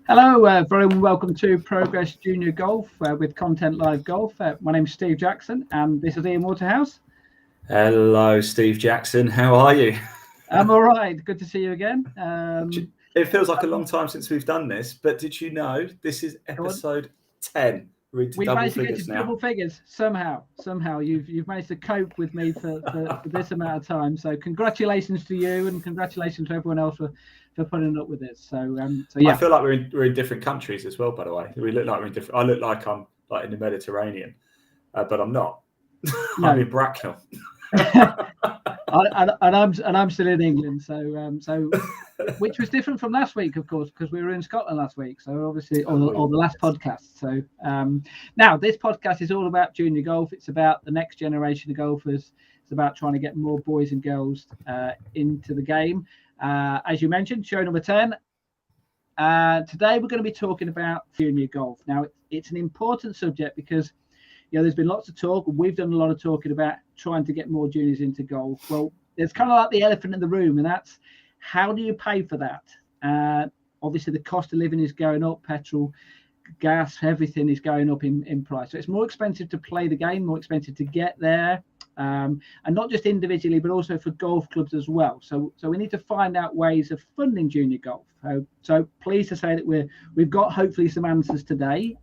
Hello, very welcome to Progress Junior Golf with Content Live Golf. My name is Steve Jackson, and this is Ian Waterhouse. Hello, Steve Jackson. How are you? I'm all right. Good to see you again. It feels like a long time since we've done this, but did you know this is episode 10? We've managed to get to double figures somehow. You've managed to cope with me for this amount of time. So congratulations to you, and congratulations to everyone else for putting up with this. So yeah. I feel like we're in different countries as well. By the way, we look like we're in different. I look like I'm like in the Mediterranean, but I'm not. No. I'm in Bracknell. and I'm still in England, so which was different from last week, of course, because we were in Scotland last week. So obviously, or the last podcast. So now this podcast is all about junior golf. It's about the next generation of golfers. It's about trying to get more boys and girls into the game. As you mentioned, show number 10. Today we're going to be talking about junior golf. Now it's an important subject because there's been lots of talk. We've done a lot of talking about trying to get more juniors into golf. Well, there's kind of like the elephant in the room, and that's how do you pay for that? Obviously, the cost of living is going up, petrol, gas, everything is going up in price. So it's more expensive to play the game, more expensive to get there, and not just individually, but also for golf clubs as well. So we need to find out ways of funding junior golf. So pleased to say that we've got hopefully some answers today.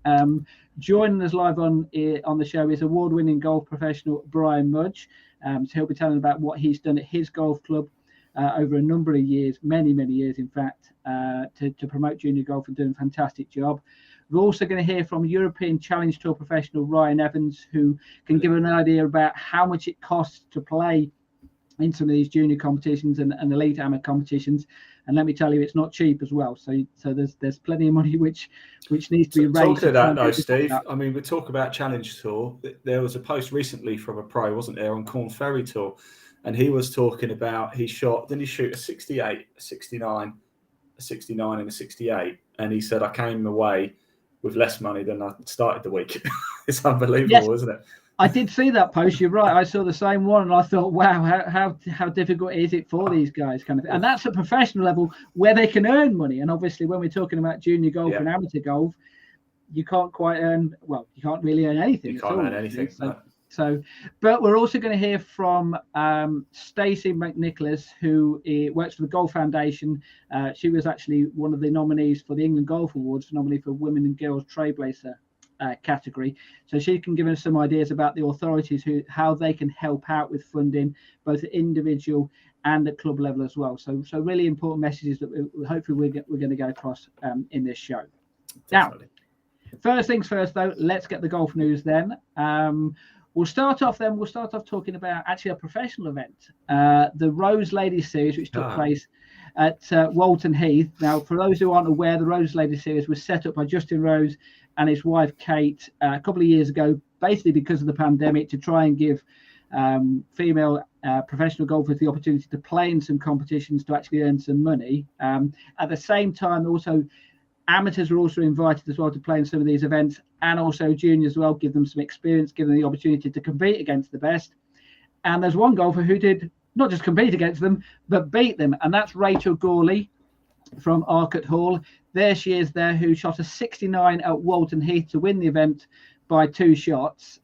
Joining us live on the show is award-winning golf professional Brian Mudge. So he'll be telling about what he's done at his golf club over a number of years, many years, in fact, to promote junior golf and doing a fantastic job. We're also going to hear from European Challenge Tour professional Ryan Evans, who can give an idea about how much it costs to play in some of these junior competitions and elite amateur competitions. And let me tell you, it's not cheap as well. So there's plenty of money which needs to be raised. Talking of that, though, Steve, I mean, we talk about Challenge Tour. There was a post recently from a pro, wasn't there, on Corn Ferry Tour, and he was talking about he shoot a 68, a 69, a 69, and a 68, and he said, I came away with less money than I started the week. It's unbelievable, isn't it? I did see that post. You're right. I saw the same one, and I thought, wow, how difficult is it for these guys, kind of thing. And that's a professional level where they can earn money. And obviously, when we're talking about junior golf and amateur golf, you can't quite earn. Well, you can't really earn anything. You can't earn anything. So, but we're also going to hear from Stacey McNicholas, who works for the Golf Foundation. She was actually one of the nominees for the England Golf Awards, nominee for Women and Girls Trailblazer category. So she can give us some ideas about the authorities, how they can help out with funding, both at individual and at club level as well. So really important messages that hopefully we're going to go across in this show. Definitely. Now, first things first, though, let's get the golf news then. We'll start off talking about actually a professional event, the Rose Ladies Series, which took place at Walton Heath. Now, for those who aren't aware, the Rose Ladies Series was set up by Justin Rose and his wife Kate a couple of years ago, basically because of the pandemic, to try and give female professional golfers the opportunity to play in some competitions to actually earn some money. At the same time, also amateurs were also invited as well to play in some of these events, and also juniors as well, give them some experience, give them the opportunity to compete against the best. And there's one golfer who did not just compete against them, but beat them, and that's Rachel Gawley from Arcot Hall. There she is there, who shot a 69 at Walton Heath to win the event by 2 shots.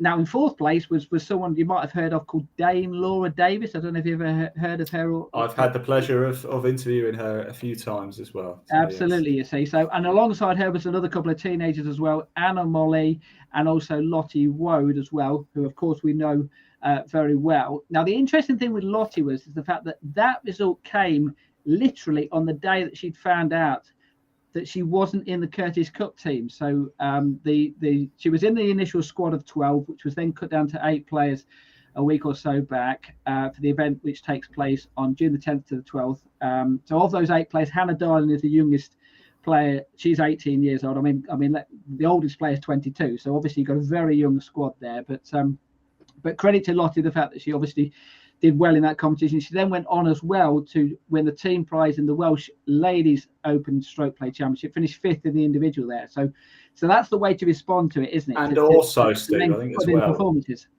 Now, in fourth place was someone you might have heard of called Dame Laura Davis. I don't know if you've ever heard of her. I've had the pleasure of interviewing her a few times as well. So, absolutely, yes. You see. So, and alongside her was another couple of teenagers as well, Anna Molly and also Lottie Woad as well, who of course we know very well. Now, the interesting thing with Lottie is the fact that result came literally on the day that she'd found out that she wasn't in the Curtis Cup team. So she was in the initial squad of 12, which was then cut down to 8 players a week or so back for the event, which takes place on June the 10th to the 12th. So of those 8 players, Hannah Darling is the youngest player. She's 18 years old. I mean, the oldest player is 22. So obviously you've got a very young squad there. But credit to Lottie, the fact that she obviously did well in that competition. She then went on as well to win the team prize in the Welsh Ladies Open Stroke Play Championship, finished 5th in the individual there. So that's the way to respond to it, isn't it? And also, Steve, I think as well, performances.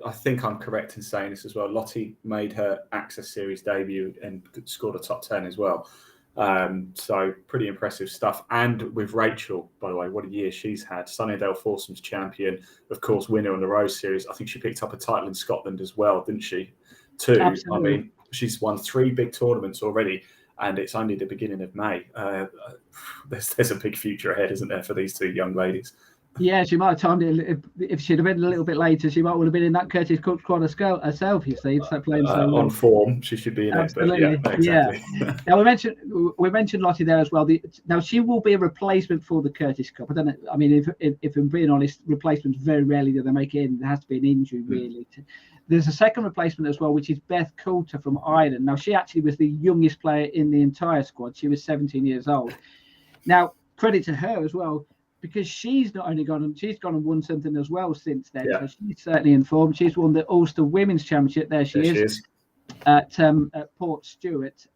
I think I'm correct in saying this as well, Lottie made her Access Series debut and scored a top 10 as well. So pretty impressive stuff. And with Rachel, by the way, what a year she's had. Sunnydale Foursomes champion, of course, winner on the Rose Series. I think she picked up a title in Scotland as well, didn't she? 2. Absolutely. I mean, she's won 3 big tournaments already, and it's only the beginning of May. There's a big future ahead, isn't there, for these 2 young ladies? Yeah, she might have timed it. If she'd have been a little bit later, she might have been in that Curtis Cup squad herself. You see, so playing so well. On form, she should be in Absolutely. it. But yeah, exactly. Now we mentioned Lottie there as well. Now she will be a replacement for the Curtis Cup. I don't know. I mean, if I'm being honest, replacements very rarely do they make it in. There has to be an injury really. There's a second replacement as well, which is Beth Coulter from Ireland. Now she actually was the youngest player in the entire squad. She was 17 years old. Now credit to her as well, because she's not only gone and won something as well since then. Yeah. So she's certainly informed. She's won the Ulster Women's Championship. There she is. At Port Stewart.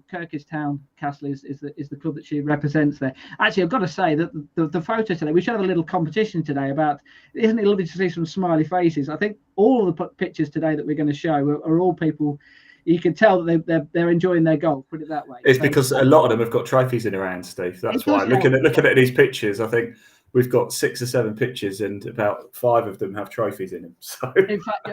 Kirkistown Castle is the club that she represents there. Actually, I've got to say that the photo today, we should have a little competition today about, isn't it lovely to see some smiley faces? I think all of the pictures today that we're going to show are all people. You can tell that they're enjoying their golf. Put it that way. It's because a lot of them have got trophies in their hands, Steve. That's why. Looking at these pictures, I think we've got 6 or 7 pictures, and about 5 of them have trophies in them. So, in fact,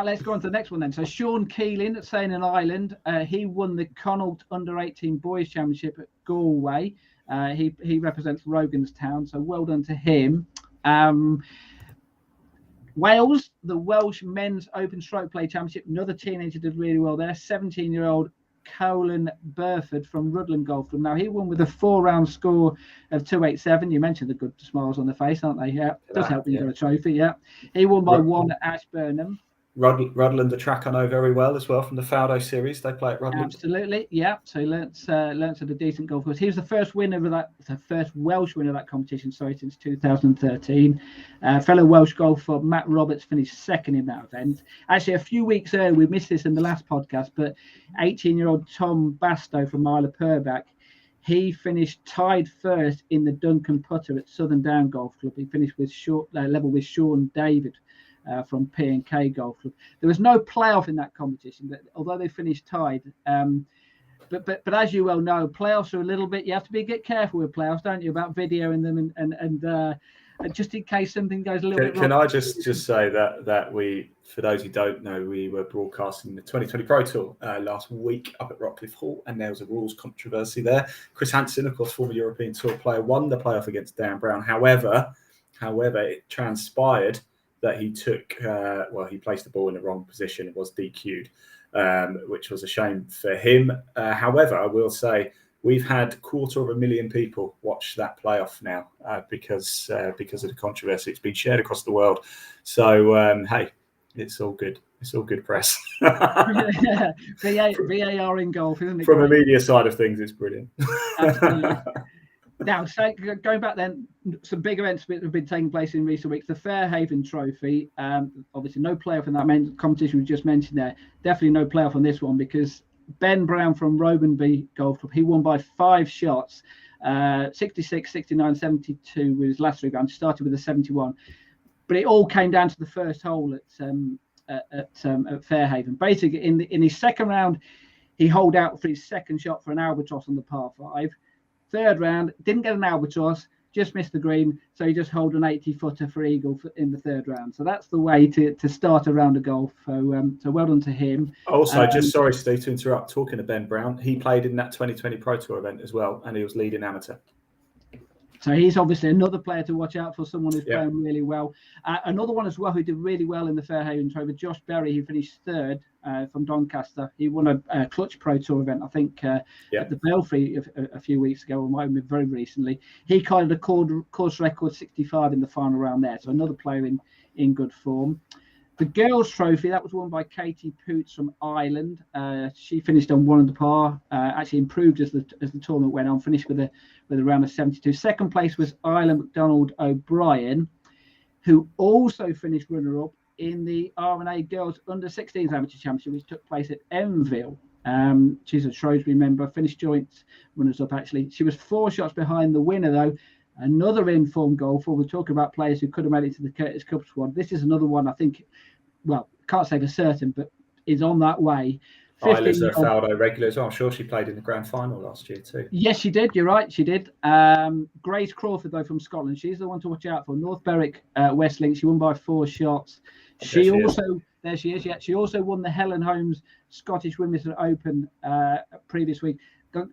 let's go on to the next one then. So, Sean Keeling, staying in Ireland, he won the Connaught Under-18 Boys Championship at Galway. He represents Roganstown, so well done to him. Wales, the Welsh Men's Open Stroke Play Championship. Another teenager did really well there. 17-year-old Colin Burford from Rutland Golf Club. Now he won with a 4-round score of 287. You mentioned the good smiles on the face, aren't they? Yeah, does help when you got a trophy. Yeah, he won by 1 at Ashburnham. Rutland, the track I know very well as well from the Faudo series. They play at Rutland. Absolutely, yeah. So he learnt at a decent golf course. He was the first Welsh winner of that competition. Since 2013. Fellow Welsh golfer Matt Roberts finished second in that event. Actually, a few weeks earlier, we missed this in the last podcast, but 18-year-old Tom Bastow from Isle of Purbeck, he finished tied first in the Duncan Putter at Southern Down Golf Club. He finished with level with Sean David. From P&K Golf Club. There was no playoff in that competition, but although they finished tied, but as you well know, playoffs are a little bit. You have to get careful with playoffs, don't you, about videoing them and just in case something goes a little bit wrong. Can I just say that we, for those who don't know, we were broadcasting the 2020 Pro Tour last week up at Rockcliffe Hall, and there was a rules controversy there. Chris Hansen, of course, former European Tour player, won the playoff against Dan Brown. However, it transpired that he took, he placed the ball in the wrong position. It was DQ'd, which was a shame for him. However, I will say we've had 250,000 people watch that playoff now because of the controversy. It's been shared across the world. So, hey, it's all good. It's all good press. VAR in golf, isn't it? From the media side of things, it's brilliant. Absolutely. Now, so going back then, some big events that have been taking place in recent weeks. The Fairhaven Trophy, obviously no playoff in that competition we just mentioned there. Definitely no playoff on this one because Ben Brown from Robanby Golf Club, he won by 5 shots, 66, 69, 72 with his last 3 rounds. Started with a 71, but it all came down to the first hole at Fairhaven. Basically, in his second round, he holed out for his second shot for an albatross on the par 5. Third round, didn't get an albatross, just missed the green, so he just holed an 80-footer for eagle in the third round. So that's the way to start a round of golf. So well done to him. Also, sorry, Steve, to interrupt. Talking to Ben Brown, he played in that 2020 Pro Tour event as well, and he was leading amateur. So he's obviously another player to watch out for, someone who's playing really well. Another one as well who did really well in the Fairhaven Trophy, Josh Berry, who finished third from Doncaster. He won a Clutch Pro Tour event, I think, at the Belfry a few weeks ago, or might have been very recently. He kind of course record 65 in the final round there. So another player in good form. The Girls' Trophy, that was won by Katie Poots from Ireland. She finished on 1 under par. Actually improved as the tournament went on. Finished with a round of 72. Second place was Isla McDonald O'Brien, who also finished runner-up in the R&A Girls Under 16s Amateur Championship, which took place at Enville. She's a Shrewsbury member. Finished joint runners-up. Actually, she was 4 shots behind the winner though. Another informed golfer. We're talking about players who could have made it to the Curtis Cup squad. This is another one, I think, well, can't say for certain, but is on that way. Isla's a Faldo regular as well. I'm sure she played in the grand final last year too. Yes, she did. You're right. She did. Grace Crawford, though, from Scotland. She's the one to watch out for. North Berwick Westlink. She won by 4 shots. There she is. Yeah. She also won the Helen Holmes Scottish Women's Open previous week.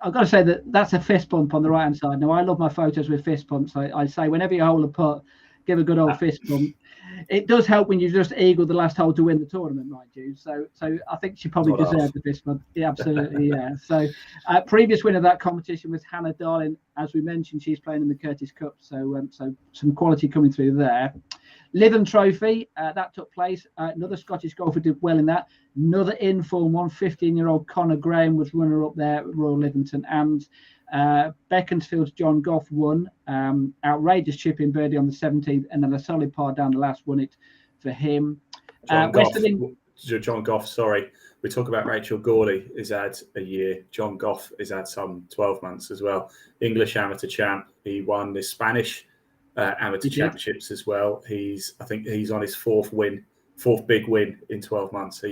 I've got to say that's a fist bump on the right hand side. Now, I love my photos with fist bumps. I say whenever you hold a putt, give a good old fist bump. It does help when you just eagle the last hole to win the tournament, mind you. So I think she probably deserved the fist bump. Yeah, absolutely, yeah. So previous winner of that competition was Hannah Darling. As we mentioned, she's playing in the Curtis Cup. So some quality coming through there. Lytham Trophy, that took place. Another Scottish golfer did well in that. Another in-form one, 15-year-old Conor Graham was runner-up there at Royal Lythington. And Beaconsfield's John Goff won. Outrageous chip-in birdie on the 17th, and then a solid par down the last won it for him. John Goff, sorry. We talk about Rachel Gawley has had a year. John Goff has had some 12 months as well. English amateur champ. He won the Spanish amateur championships as well. I think he's on his fourth big win in 12 months.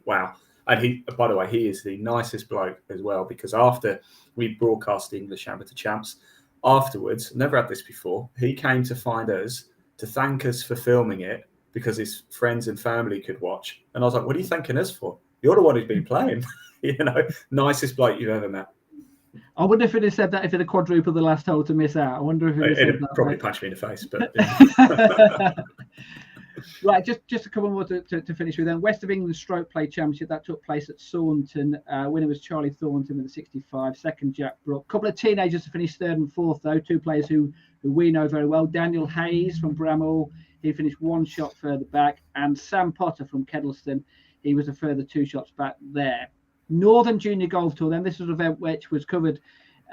Wow. And by the way, he is the nicest bloke as well, because after we broadcast the English amateur champs, afterwards, never had this before, he came to find us to thank us for filming it because his friends and family could watch. And I was like, what are you thanking us for? You're the one who's been playing. Nicest bloke you've ever met. I wonder if it had said that if it had quadrupled the last hole to miss out. I wonder if it probably punched me in the face. But right, just a couple more to finish with. Then West of England Stroke Play Championship that took place at Saunton. Winner was Charlie Thornton with a 65. Second, Jack Brook. A couple of teenagers to finish third and fourth though. 2 players who we know very well. Daniel Hayes from Bramhall. He finished 1 shot further back, and Sam Potter from Kedleston. He was a further 2 shots back there. Northern Junior Golf Tour. Then this was an event which was covered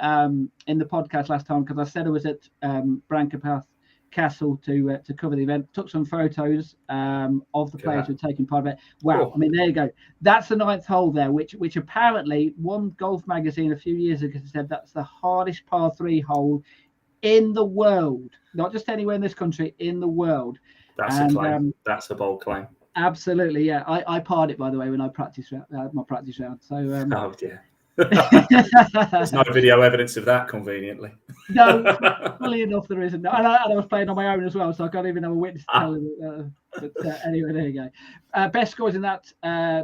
in the podcast last time, because I said I was at Brancapath Castle to cover the event. Took some photos of the players who were taking part of it. Wow, I mean, there you go. That's the 9th hole there, which apparently one golf magazine a few years ago said that's the hardest par 3 hole in the world, not just anywhere in this country, in the world. That's a claim. That's a bold claim. Absolutely, yeah. I parred it, by the way, when I practiced my practice round. So oh dear. There's no video evidence of that, conveniently. No, fully enough there isn't. And I was playing on my own as well, so I can't even have a witness to tell you. But anyway, there you go. Best scores in that,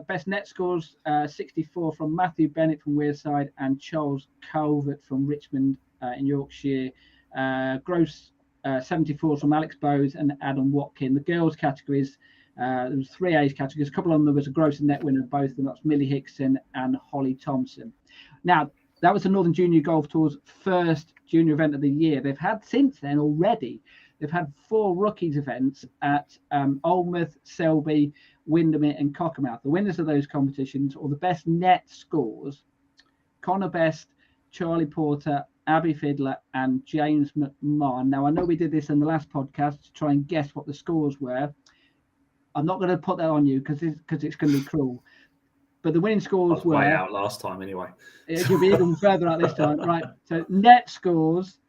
best net scores, 64 from Matthew Bennett from Wearside and Charles Calvert from Richmond in Yorkshire. Gross 74 from Alex Bowes and Adam Watkin. The girls' categories, there was 3 age categories. A couple of them, there was a gross and net winner of both of them. That's Millie Hickson and Holly Thompson. Now, that was the Northern Junior Golf Tour's first junior event of the year. They've had since then already, they've had 4 rookies events at Alnmouth, Selby, Windermere and Cockermouth. The winners of those competitions, or the best net scores, Connor Best, Charlie Porter, Abby Fiddler and James McMahon. Now, I know we did this in the last podcast to try and guess what the scores were. I'm not going to put that on you because it's going to be cruel. But the winning scores were way out last time anyway. It'll be even further out this time, right? So net scores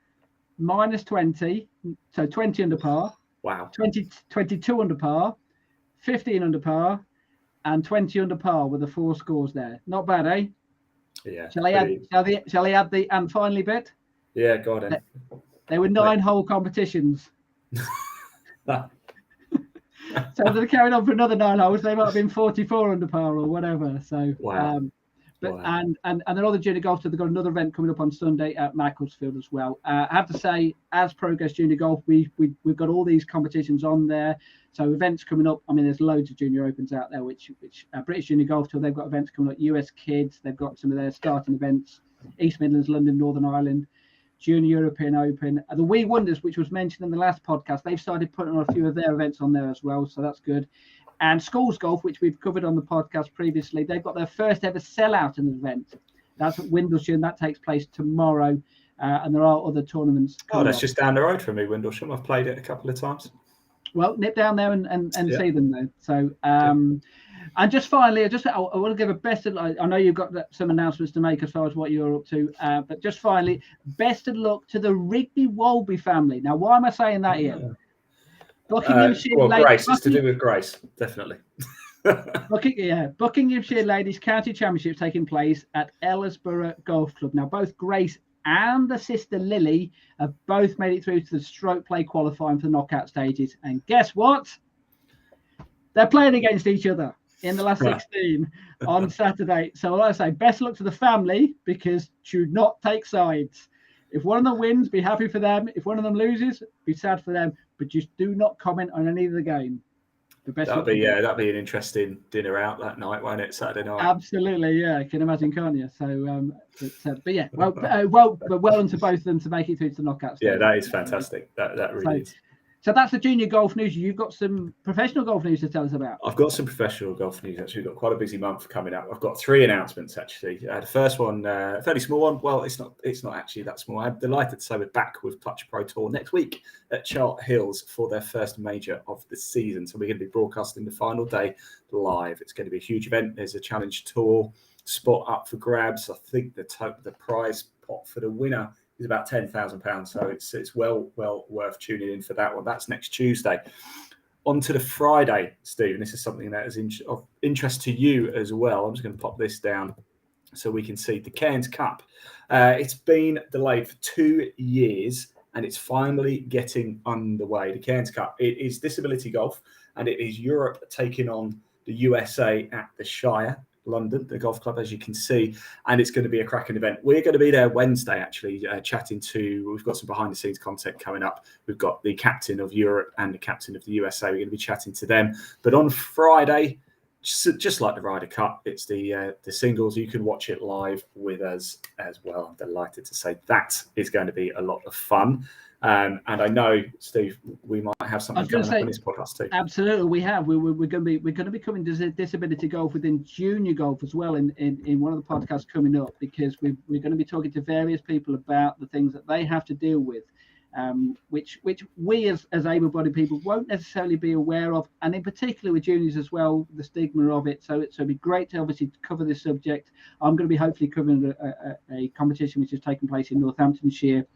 -20, so 20 under par. Wow. 22 under par, 15 under par, and 20 under par with the 4 scores there. Not bad, eh? Yeah. Shall I add the and finally bit? Yeah, go on. They were 9-hole competitions. So they're carrying on for another 9 holes. They might have been 44 under par or whatever. So, wow. And another junior golf, they've got another event coming up on Sunday at Macclesfield as well. I have to say, as Progress Junior Golf, we've got all these competitions on there. So events coming up. I mean, there's loads of junior opens out there, which British Junior Golf Tour, they've got events coming up. US Kids, they've got some of their starting events. East Midlands, London, Northern Ireland. Junior European Open. The Wee Wonders, which was mentioned in the last podcast, they've started putting on a few of their events on there as well, so that's good. And Schools Golf, which we've covered on the podcast previously, they've got their first ever sellout in an event. That's at Windlesham. That takes place tomorrow, and there are other tournaments. Oh, that's just down the road from me, Windlesham. I've played it a couple of times. Well, nip down there and see them though. So, and just finally, I want to give a best of luck. I know you've got some announcements to make as far as what you're up to, but just finally, best of luck to the Rigby Wolby family. Now, why am I saying that here? Buckinghamshire. Well, Grace. It's to do with Grace, definitely. Buckinghamshire Ladies County Championships taking place at Ellisborough Golf Club. Now, both Grace and the sister Lily have both made it through to the stroke play qualifying for the knockout stages. And guess what? They're playing against each other in the last 16 on Saturday. So like I say, best luck to the family, because do not take sides. If one of them wins, be happy for them. If one of them loses, be sad for them. But just do not comment on any of the game. That'd be an interesting dinner out that night, won't it? Saturday night. Absolutely, yeah. I can imagine, can't you? So, but yeah, well done to both of them to make it through to the knockout stage. Yeah, that is fantastic. That really is. So that's the junior golf news. You've got some professional golf news to tell us about. I've got some professional golf news, actually. We've got quite a busy month coming up. I've got 3 announcements, actually. The first one, a fairly small one. Well, it's not actually that small. I'm delighted to say we're back with Touch Pro Tour next week at Chart Hills for their first major of the season. So we're going to be broadcasting the final day live. It's going to be a huge event. There's a challenge tour spot up for grabs. I think the prize pot for the winner is about £10,000, so it's well worth tuning in for that one. That's next Tuesday. On to the Friday, Steve, and this is something that is of interest to you as well. I'm just going to pop this down so we can see the Cairns Cup. It's been delayed for 2 years, and it's finally getting underway. The Cairns Cup, it is disability golf, and it is Europe taking on the USA at the Shire, London, the golf club, as you can see, and it's going to be a cracking event. We're going to be there Wednesday, actually, we've got some behind the scenes content coming up. We've got the captain of Europe and the captain of the USA. We're going to be chatting to them. But on Friday, just like the Ryder Cup, it's the singles. You can watch it live with us as well. I'm delighted to say that is going to be a lot of fun. And I know, Steve, we might have something coming up on this podcast too. Absolutely, we have. We're going to be coming to disability golf within junior golf as well in one of the podcasts coming up, because we're going to be talking to various people about the things that they have to deal with, which we as able-bodied people won't necessarily be aware of, and in particular with juniors as well, the stigma of it. So it'd be great to obviously cover this subject. I'm going to be hopefully covering a competition which is taking place in Northamptonshire.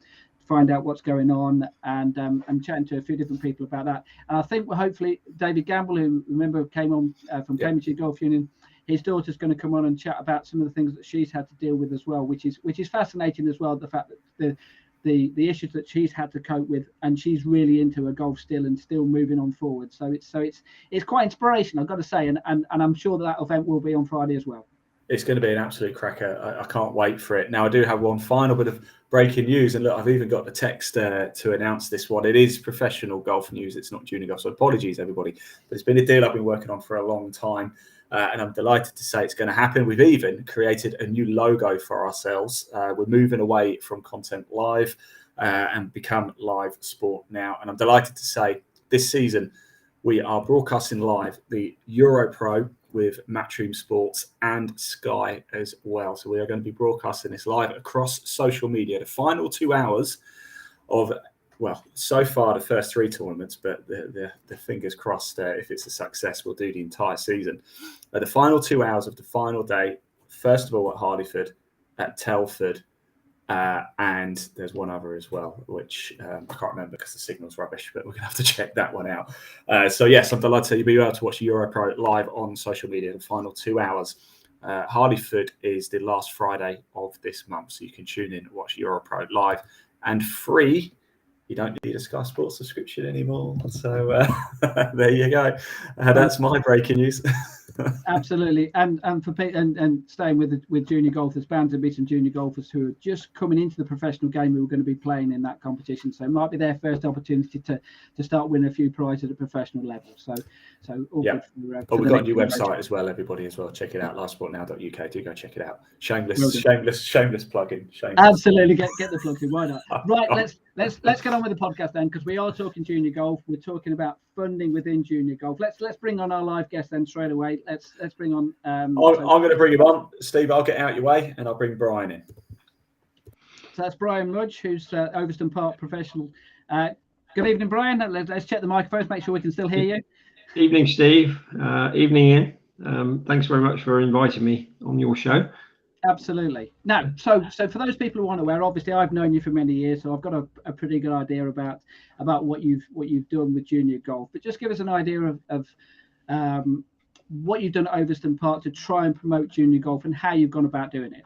Find out what's going on, and I'm chatting to a few different people about that. And I think we're hopefully David Gamble, who remember came on from Cambridgeshire Golf Union, his daughter's going to come on and chat about some of the things that she's had to deal with as well, which is fascinating as well. The fact that the issues that she's had to cope with, and she's really into her golf still and still moving on forward. So it's quite inspirational, I've got to say, and I'm sure that event will be on Friday as well. It's going to be an absolute cracker. I can't wait for it. Now, I do have one final bit of breaking news. And look, I've even got the text to announce this one. It is professional golf news. It's not junior golf. So apologies, everybody. But it's been a deal I've been working on for a long time. And I'm delighted to say it's going to happen. We've even created a new logo for ourselves. We're moving away from Content Live and become Live Sport now. And I'm delighted to say this season we are broadcasting live the Euro Pro with Matchroom Sports and Sky as well. So we are going to be broadcasting this live across social media. The final 2 hours of, well, so far the first 3 tournaments, but the fingers crossed if it's a success, we'll do the entire season. The final 2 hours of the final day, first of all at Harleyford, at Telford, and there's one other as well, which I can't remember because the signal's rubbish, but we're going to have to check that one out. So yes, I'm delighted to be able to watch Europro live on social media in the final 2 hours. Harleyford is the last Friday of this month, so you can tune in and watch Europro live and free. You don't need a Sky Sports subscription anymore. So there you go. That's my breaking news. Absolutely, and staying with junior golf, there's bound to be some junior golfers who are just coming into the professional game who are going to be playing in that competition. So it might be their first opportunity to start winning a few prizes at a professional level. So all good for we've got a new website as well, everybody as well. Check it out, livesportnow.uk. Do go check it out. Shameless plug-in. Absolutely, get the plug in. Why not? Right, let's get on with the podcast then, because we are talking junior golf. We're talking about funding within junior golf. Let's bring on our live guest then straight away. Let's bring on. I'm going to bring him on, Steve. I'll get out your way, and I'll bring Brian in. So that's Brian Mudge, who's Overstone Park professional. Good evening, Brian. Let's check the microphones, make sure we can still hear you. Evening, Steve. Evening, Ian. Thanks very much for inviting me on your show. Absolutely. Now, so for those people who aren't aware, obviously I've known you for many years, so I've got a pretty good idea about what you've done with junior golf. But just give us an idea of what you've done at Overstone Park to try and promote junior golf and how you've gone about doing it.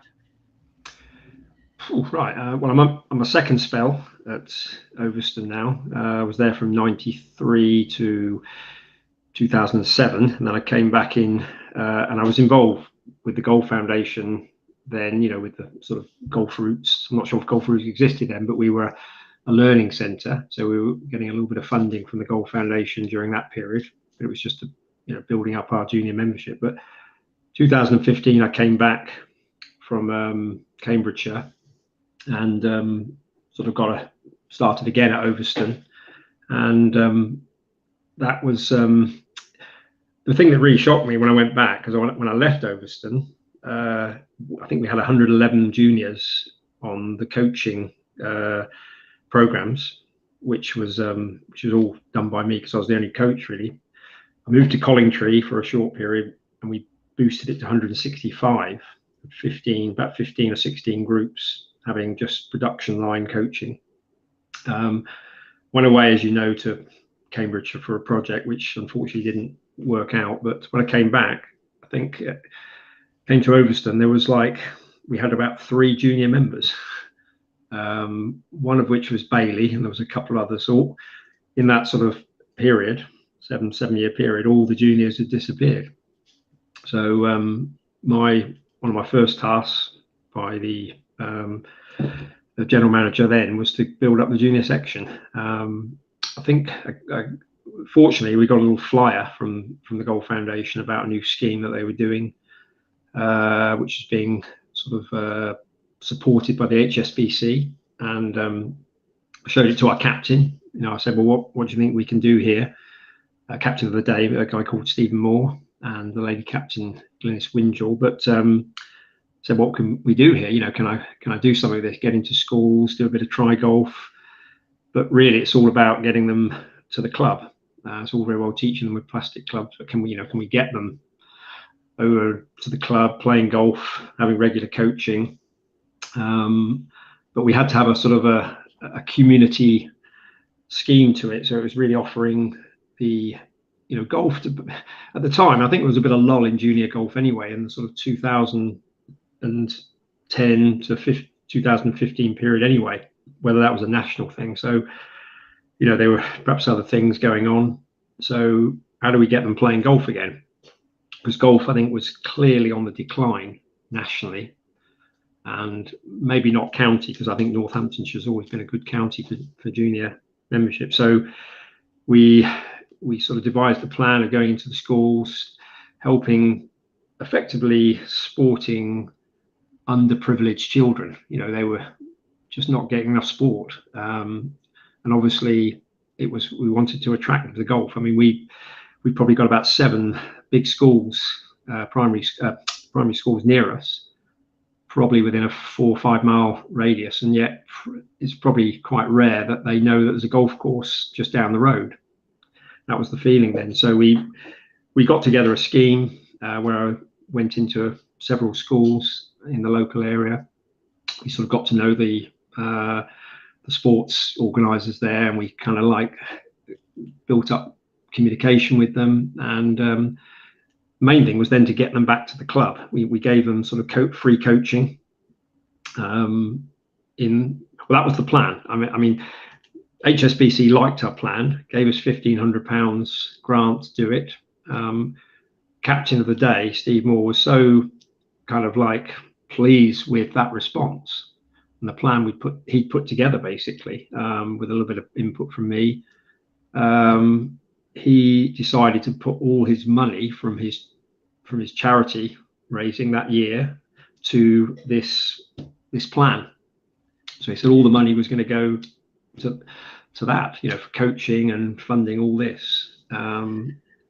Right. Well, I'm on my second spell at Overstone now. I was there from 93 to 2007, and then I came back in, and I was involved with the Golf Foundation then, with the sort of golf routes. I'm not sure if golf routes existed then, but we were a learning centre, so we were getting a little bit of funding from the Golf Foundation during that period. But it was just building up our junior membership. But 2015, I came back from Cambridgeshire and sort of started again at Overstone, and that was the thing that really shocked me when I went back, because when I left Overstone, I think we had 111 juniors on the coaching programs, which was all done by me because I was the only coach really. I moved to Collingtree for a short period, and we boosted it to 165, about 15 or 16 groups having just production line coaching. Went away, as you know, to Cambridgeshire for a project which unfortunately didn't work out. But when I came back, I think came to Overstone, we had about 3 junior members, one of which was Bailey, and there was a couple of others. So in that sort of period, 7-year period, all the juniors had disappeared. So one of my first tasks by the general manager then was to build up the junior section. I think fortunately we got a little flyer from the Golf Foundation about a new scheme that they were doing, which is being sort of supported by the HSBC, and I showed it to our captain. I said, well, what do you think we can do here? Captain of the day, a guy called Stephen Moore, and the lady captain Glynis Winjall. But said, what can we do here? Can I do something with this? Get into schools, do a bit of try golf, but really it's all about getting them to the club. It's all very well teaching them with plastic clubs, but can we get them over to the club, playing golf, having regular coaching? But we had to have a sort of a community scheme to it. So it was really offering the golf at the time. I think there was a bit of lull in junior golf anyway, in the sort of 2010 to 2015 period anyway, whether that was a national thing. So there were perhaps other things going on. So how do we get them playing golf again? Because golf, I think, was clearly on the decline nationally, and maybe not county, because I think Northamptonshire's always been a good county for junior membership. So we sort of devised a plan of going into the schools, helping effectively sporting underprivileged children. They were just not getting enough sport, and obviously we wanted to attract them to golf. I mean, we probably got about 7 big schools, primary schools near us, probably within a 4 or 5 mile radius, and yet it's probably quite rare that they know that there's a golf course just down the road. That was the feeling then. So we got together a scheme where I went into several schools in the local area. We sort of got to know the sports organisers there, and we kind of built up communication with them. And main thing was then to get them back to the club. We gave them sort of free coaching. That was the plan. I mean, HSBC liked our plan, gave us £1,500 grant to do it. Captain of the day, Steve Moore, was so kind of pleased with that response and the plan he'd put together, basically, with a little bit of input from me. He decided to put all his money from his charity raising that year to this plan. So he said all the money was going to go to that, for coaching and funding all this.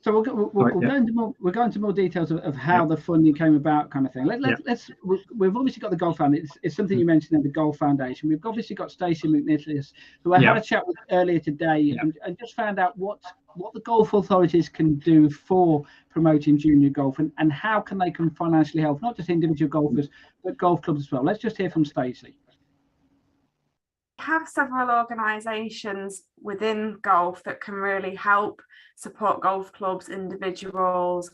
So we'll go into more details of how the funding came about, kind of thing. We've obviously got the Golf Foundation. It's something you mentioned there, the Golf Foundation. We've obviously got Stacey McNicholas, who I had a chat with earlier today, and just found out what the golf authorities can do for promoting junior golf, and how can they financially help, not just individual golfers, but golf clubs as well. Let's just hear from Stacey. Have several organisations within golf that can really help support golf clubs, individuals,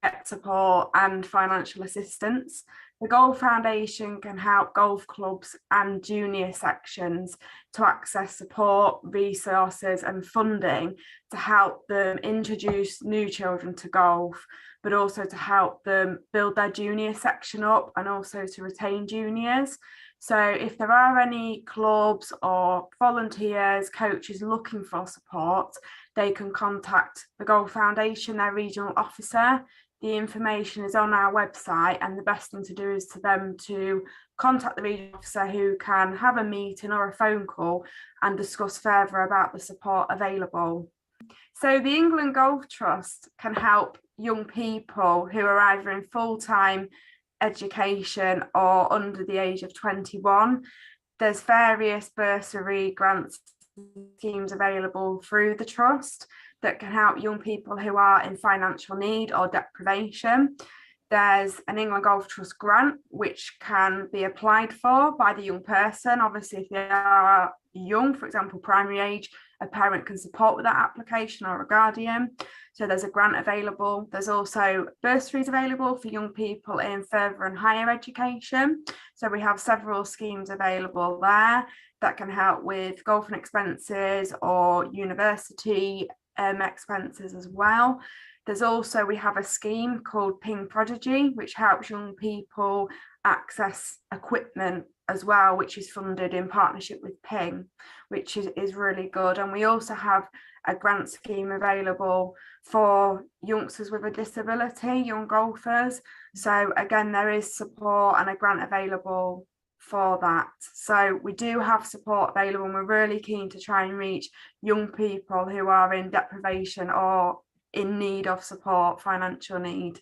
get support and financial assistance. The Golf Foundation can help golf clubs and junior sections to access support, resources and funding to help them introduce new children to golf, but also to help them build their junior section up and also to retain juniors. So if there are any clubs or volunteers, coaches looking for support, they can contact the Golf Foundation, their regional officer. The information is on our website, and the best thing to do is for them to contact the regional officer, who can have a meeting or a phone call and discuss further about the support available. So the England Golf Trust can help young people who are either in full-time education or under the age of 21. There's various bursary grants schemes available through the trust that can help young people who are in financial need or deprivation. There's an England Golf Trust grant which can be applied for by the young person. Obviously, if they are young, for example, primary age, a parent can support with that application or a guardian. So there's a grant available. There's also bursaries available for young people in further and higher education. So we have several schemes available there that can help with golfing expenses or university expenses as well. There's also, we have a scheme called Ping Prodigy, which helps young people access equipment as well, which is funded in partnership with Ping, which is really good. And we also have a grant scheme available for youngsters with a disability, young golfers. So again, there is support and a grant available for that. So we do have support available, and we're really keen to try and reach young people who are in deprivation or in need of support, financial need.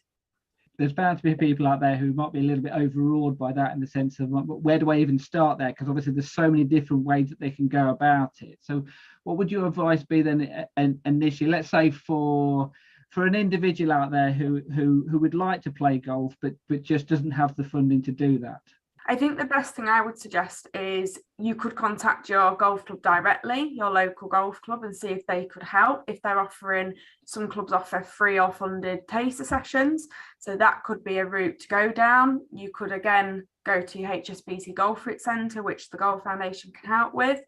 There's bound to be people out there who might be a little bit overawed by that, in the sense of where do I even start there? Because obviously there's so many different ways that they can go about it. So what would your advice be then initially, let's say for an individual out there who would like to play golf but just doesn't have the funding to do that? I think the best thing I would suggest is you could contact your golf club directly, your local golf club, and see if they could help. If they're offering, some clubs offer free or funded taster sessions, so that could be a route to go down. You could again go to your HSBC Golf Route Centre, which the Golf Foundation can help with.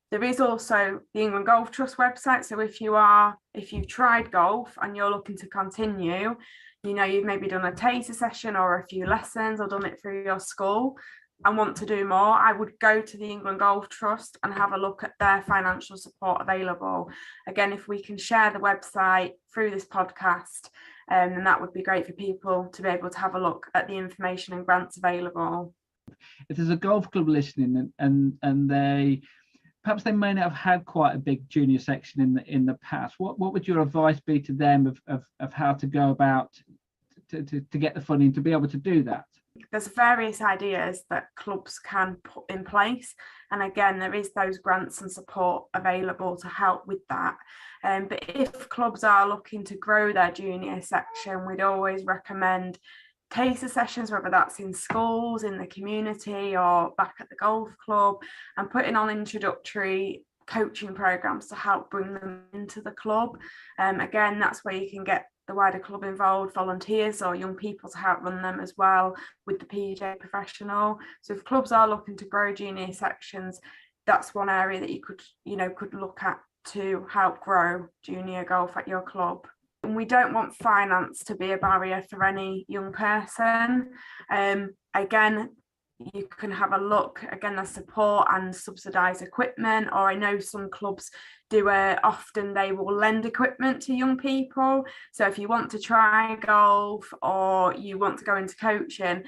There is also the England Golf Trust website, so if you've tried golf and you're looking to continue, you know, you've maybe done a taster session or a few lessons or done it through your school and want to do more, I would go to the England Golf Trust and have a look at their financial support available. Again, if we can share the website through this podcast, then that would be great for people to be able to have a look at the information and grants available. If there's a golf club listening and they perhaps they may not have had quite a big junior section in the past, what would your advice be to them of how to go about to get the funding to be able to do that? There's various ideas that clubs can put in place, and again there is those grants and support available to help with that. But if clubs are looking to grow their junior section, we'd always recommend taster sessions, whether that's in schools, in the community or back at the golf club, and putting on introductory coaching programs to help bring them into the club. Again, that's where you can get the wider club involved, volunteers or young people to help run them as well with the PJ professional. So if clubs are looking to grow junior sections, that's one area that you could look at to help grow junior golf at your club. And we don't want finance to be a barrier for any young person. Again, you can have a look, again, there's support and subsidised equipment, or I know some clubs do often they will lend equipment to young people. So if you want to try golf or you want to go into coaching,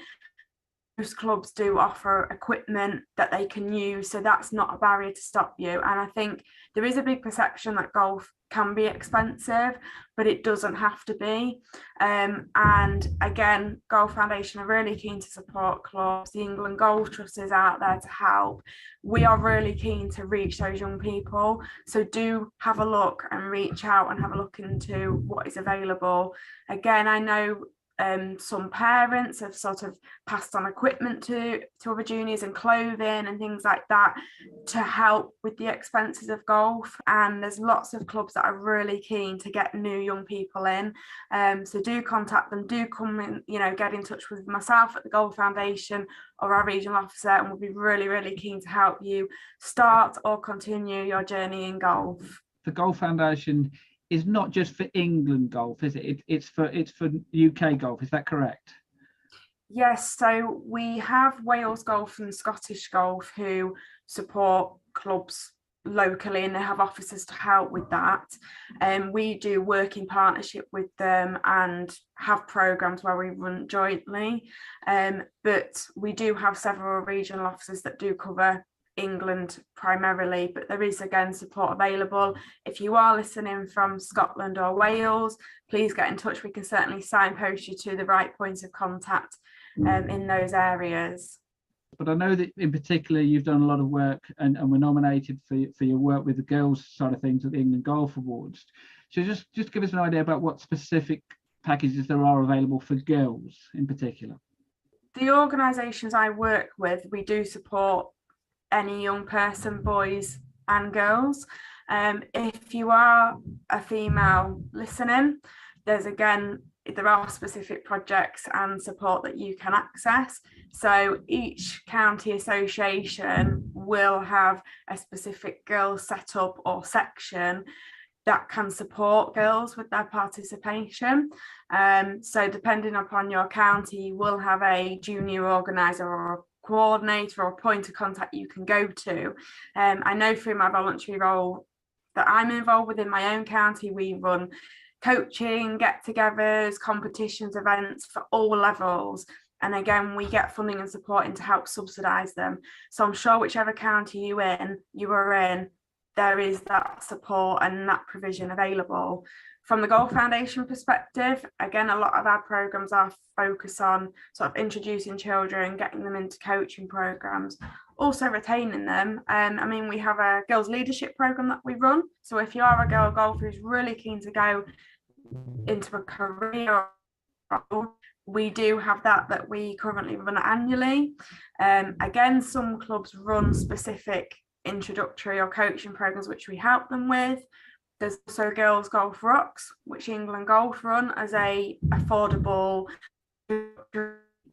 most clubs do offer equipment that they can use, so that's not a barrier to stop you. And I think there is a big perception that golf can be expensive, but it doesn't have to be. And again, Golf Foundation are really keen to support clubs. The England Golf Trust is out there to help. We are really keen to reach those young people, so do have a look and reach out and have a look into what is available. Again, I know some parents have sort of passed on equipment to other juniors and clothing and things like that to help with the expenses of golf. And there's lots of clubs that are really keen to get new young people in. So do contact them, do come in, get in touch with myself at the Golf Foundation or our regional officer, and we'll be really, really keen to help you start or continue your journey in golf. The Golf Foundation is not just for England golf, is it? It's for UK golf. Is that correct? Yes. So we have Wales Golf and Scottish Golf who support clubs locally, and they have officers to help with that. And we do work in partnership with them and have programs where we run jointly. But we do have several regional officers that do cover England primarily, but there is again support available. If you are listening from Scotland or Wales, please get in touch. We can certainly signpost you to the right points of contact in those areas. But I know that in particular you've done a lot of work and were nominated for your work with the girls side of things at the England Golf Awards. So just give us an idea about what specific packages there are available for girls in particular. The organisations I work with, we do support any young person, boys and girls. If you are a female listening, there are specific projects and support that you can access. So each county association will have a specific girls setup or section that can support girls with their participation. So depending upon your county, you will have a junior organiser or a coordinator or a point of contact you can go to. I know through my voluntary role that I'm involved with in my own county, we run coaching, get-togethers, competitions, events for all levels. And again, we get funding and support in to help subsidise them. So I'm sure whichever county you are in, there is that support and that provision available. From the Golf Foundation perspective, again, a lot of our programs are focused on sort of introducing children, getting them into coaching programs, also retaining them. We have a girls leadership program that we run. So if you are a girl golfer who's really keen to go into a career, we do have that we currently run annually. Again, some clubs run specific introductory or coaching programs which we help them with. There's also Girls Golf Rocks, which England Golf run as a affordable,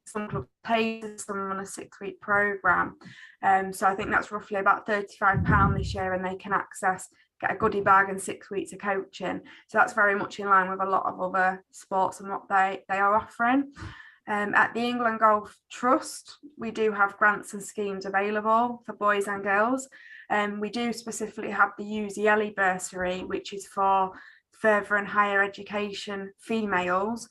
some clubs pay, some run a 6-week program. So I think that's roughly about £35 this year, and they can get a goodie bag and 6 weeks of coaching. So that's very much in line with a lot of other sports and what they are offering. At the England Golf Trust, we do have grants and schemes available for boys and girls. We do specifically have the UZLE bursary, which is for further and higher education females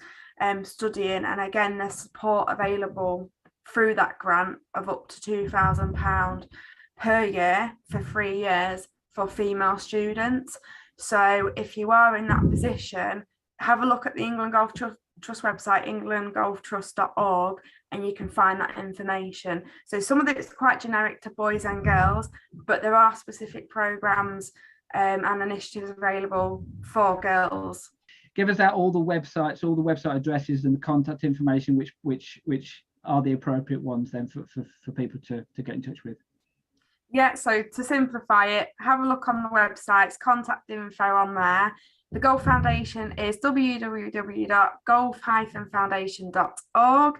studying. And again, there's support available through that grant of up to £2,000 per year for 3 years for female students. So if you are in that position, have a look at the England Golf Trust website, englandgolftrust.org, and you can find that information. So some of it's quite generic to boys and girls, but there are specific programs and initiatives available for girls. Give us out all the website addresses and the contact information which are the appropriate ones then for people to get in touch with. Yeah, so to simplify it, have a look on the websites, contact info on there. The Golf Foundation is www.golf-foundation.org.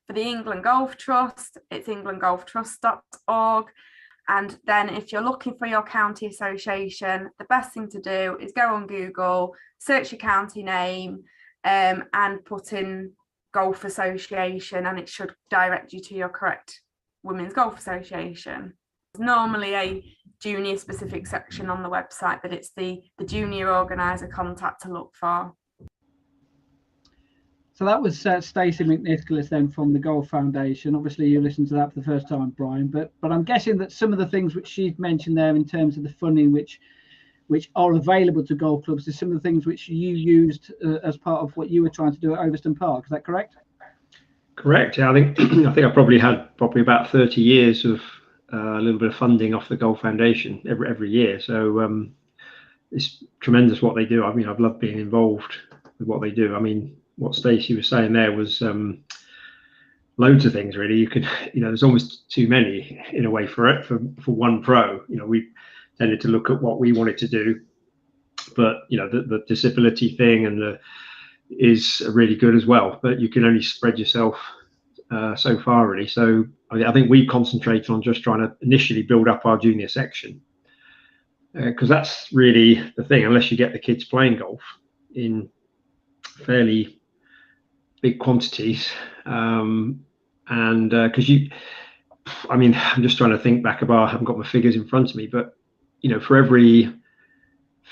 For the England Golf Trust, it's englandgolftrust.org. And then if you're looking for your county association, the best thing to do is go on Google, search your county name, and put in Golf Association, and it should direct you to your correct Women's Golf Association. There's normally a junior specific section on the website, but it's the junior organiser contact to look for. So that was Stacey McNicholas then from the Golf Foundation. Obviously you listened to that for the first time, Brian, but I'm guessing that some of the things which she's mentioned there in terms of the funding which are available to golf clubs is some of the things which you used as part of what you were trying to do at Overstone Park. Is that correct? Correct. Yeah, I think I probably had about 30 years of a little bit of funding off the Golf Foundation every year. So it's tremendous what they do. I mean, I've loved being involved with what they do. I mean, what Stacey was saying there was loads of things really. You could, there's almost too many in a way for one pro. We tended to look at what we wanted to do, but the disability thing and is really good as well. But you can only spread yourself so far really. So I think we concentrate on just trying to initially build up our junior section, because that's really the thing. Unless you get the kids playing golf in fairly big quantities, and because I'm just trying to think back about, I haven't got my figures in front of me, but for every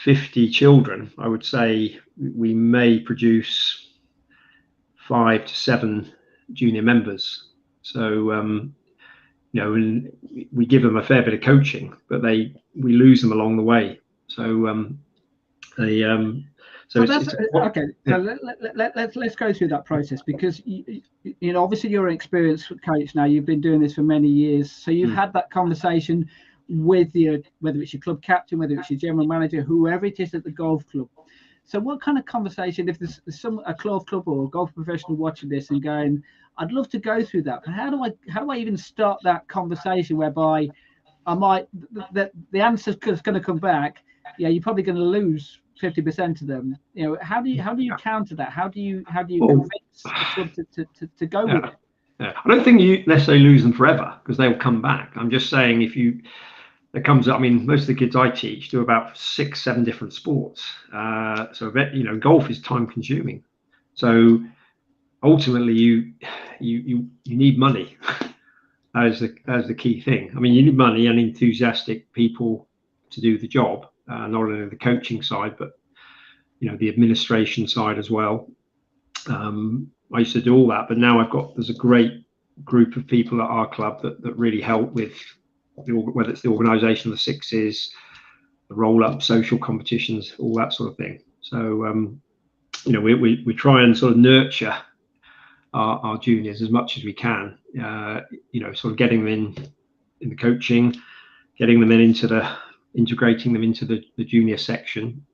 50 children, I would say we may produce 5 to 7 junior members. So and we give them a fair bit of coaching, but we lose them along the way. So So okay. So let's go through that process, because obviously you're an experienced coach now. You've been doing this for many years, so you've had that conversation with whether it's your club captain, whether it's your general manager, whoever it is at the golf club. So what kind of conversation, if there's a golf club or a golf professional watching this and going, I'd love to go through that, but how do I even start that conversation whereby the answer's going to come back, yeah, you're probably going to lose 50% of them. How do you counter that? How do you convince the club to go with it? Yeah. I don't think you necessarily lose them forever, because they'll come back. I'm just saying, there comes up, I mean, most of the kids I teach do about 6-7 different sports. So golf is time consuming. So ultimately you need money. That is the key thing. I mean, you need money and enthusiastic people to do the job, not only the coaching side, but the administration side as well. I used to do all that, but now there's a great group of people at our club that really help with whether it's the organisation of the sixes, the roll-up, social competitions, all that sort of thing. So we try and sort of nurture our juniors as much as we can. Sort of getting them in the coaching, getting them integrating them into the junior section,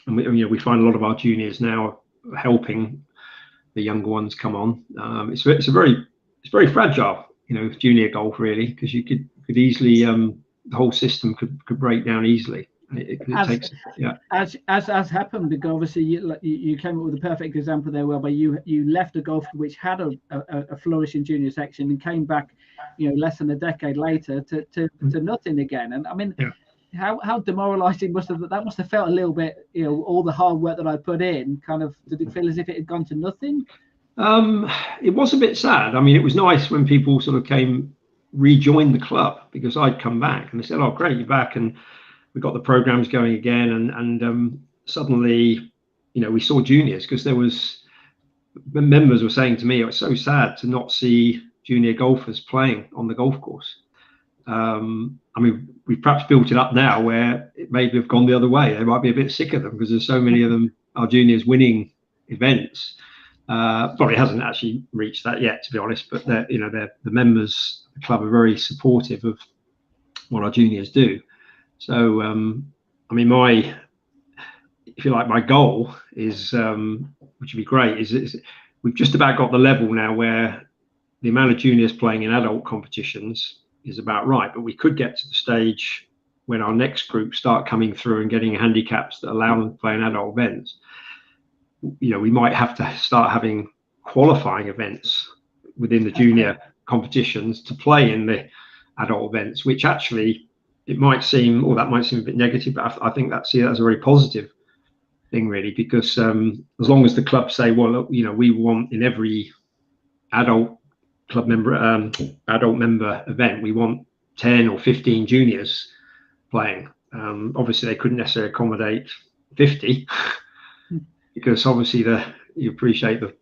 and we find a lot of our juniors now are helping the younger ones come on. It's very fragile, junior golf really, because you could easily the whole system could break down easily. As happened, because obviously you came up with a perfect example there, whereby you left a golf which had a flourishing junior section and came back, less than a decade later to nothing again. And I mean, how demoralizing must have felt a little bit, all the hard work that I put in, kind of, did it feel as if it had gone to nothing? It was a bit sad. I mean, it was nice when people sort of rejoined the club, because I'd come back and they said, oh great, you're back, and we got the programs going again, and suddenly we saw juniors, because members were saying to me, it was so sad to not see junior golfers playing on the golf course. I mean, we've perhaps built it up now where it maybe have gone the other way. They might be a bit sick of them, because there's so many of them, our juniors, winning events. Probably hasn't actually reached that yet, to be honest, but the members of the club are very supportive of what our juniors do. So I mean, my goal is, which would be great, is we've just about got the level now where the amount of juniors playing in adult competitions is about right, but we could get to the stage when our next group start coming through and getting handicaps that allow them to play in adult events. We might have to start having qualifying events within the junior competitions to play in the adult events, which actually that might seem a bit negative, but I think that's a very positive thing really, because as long as the club say, well, look, we want in every adult club member adult member event, we want 10 or 15 juniors playing. Obviously they couldn't necessarily accommodate 50 because obviously you appreciate the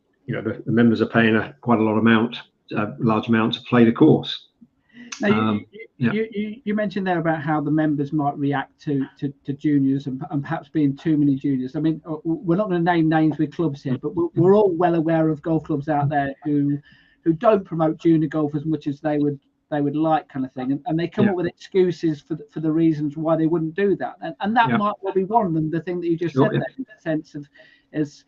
members are paying quite a large amount to play the course. Now, you mentioned there about how the members might react to juniors and perhaps being too many juniors. I mean, we're not going to name names with clubs here, but we're all well aware of golf clubs out there who don't promote junior golf as much as they would like, kind of thing, and they come up with excuses for the reasons why they wouldn't do that, and that might well be one of them. The thing that you just said there, in the sense of, as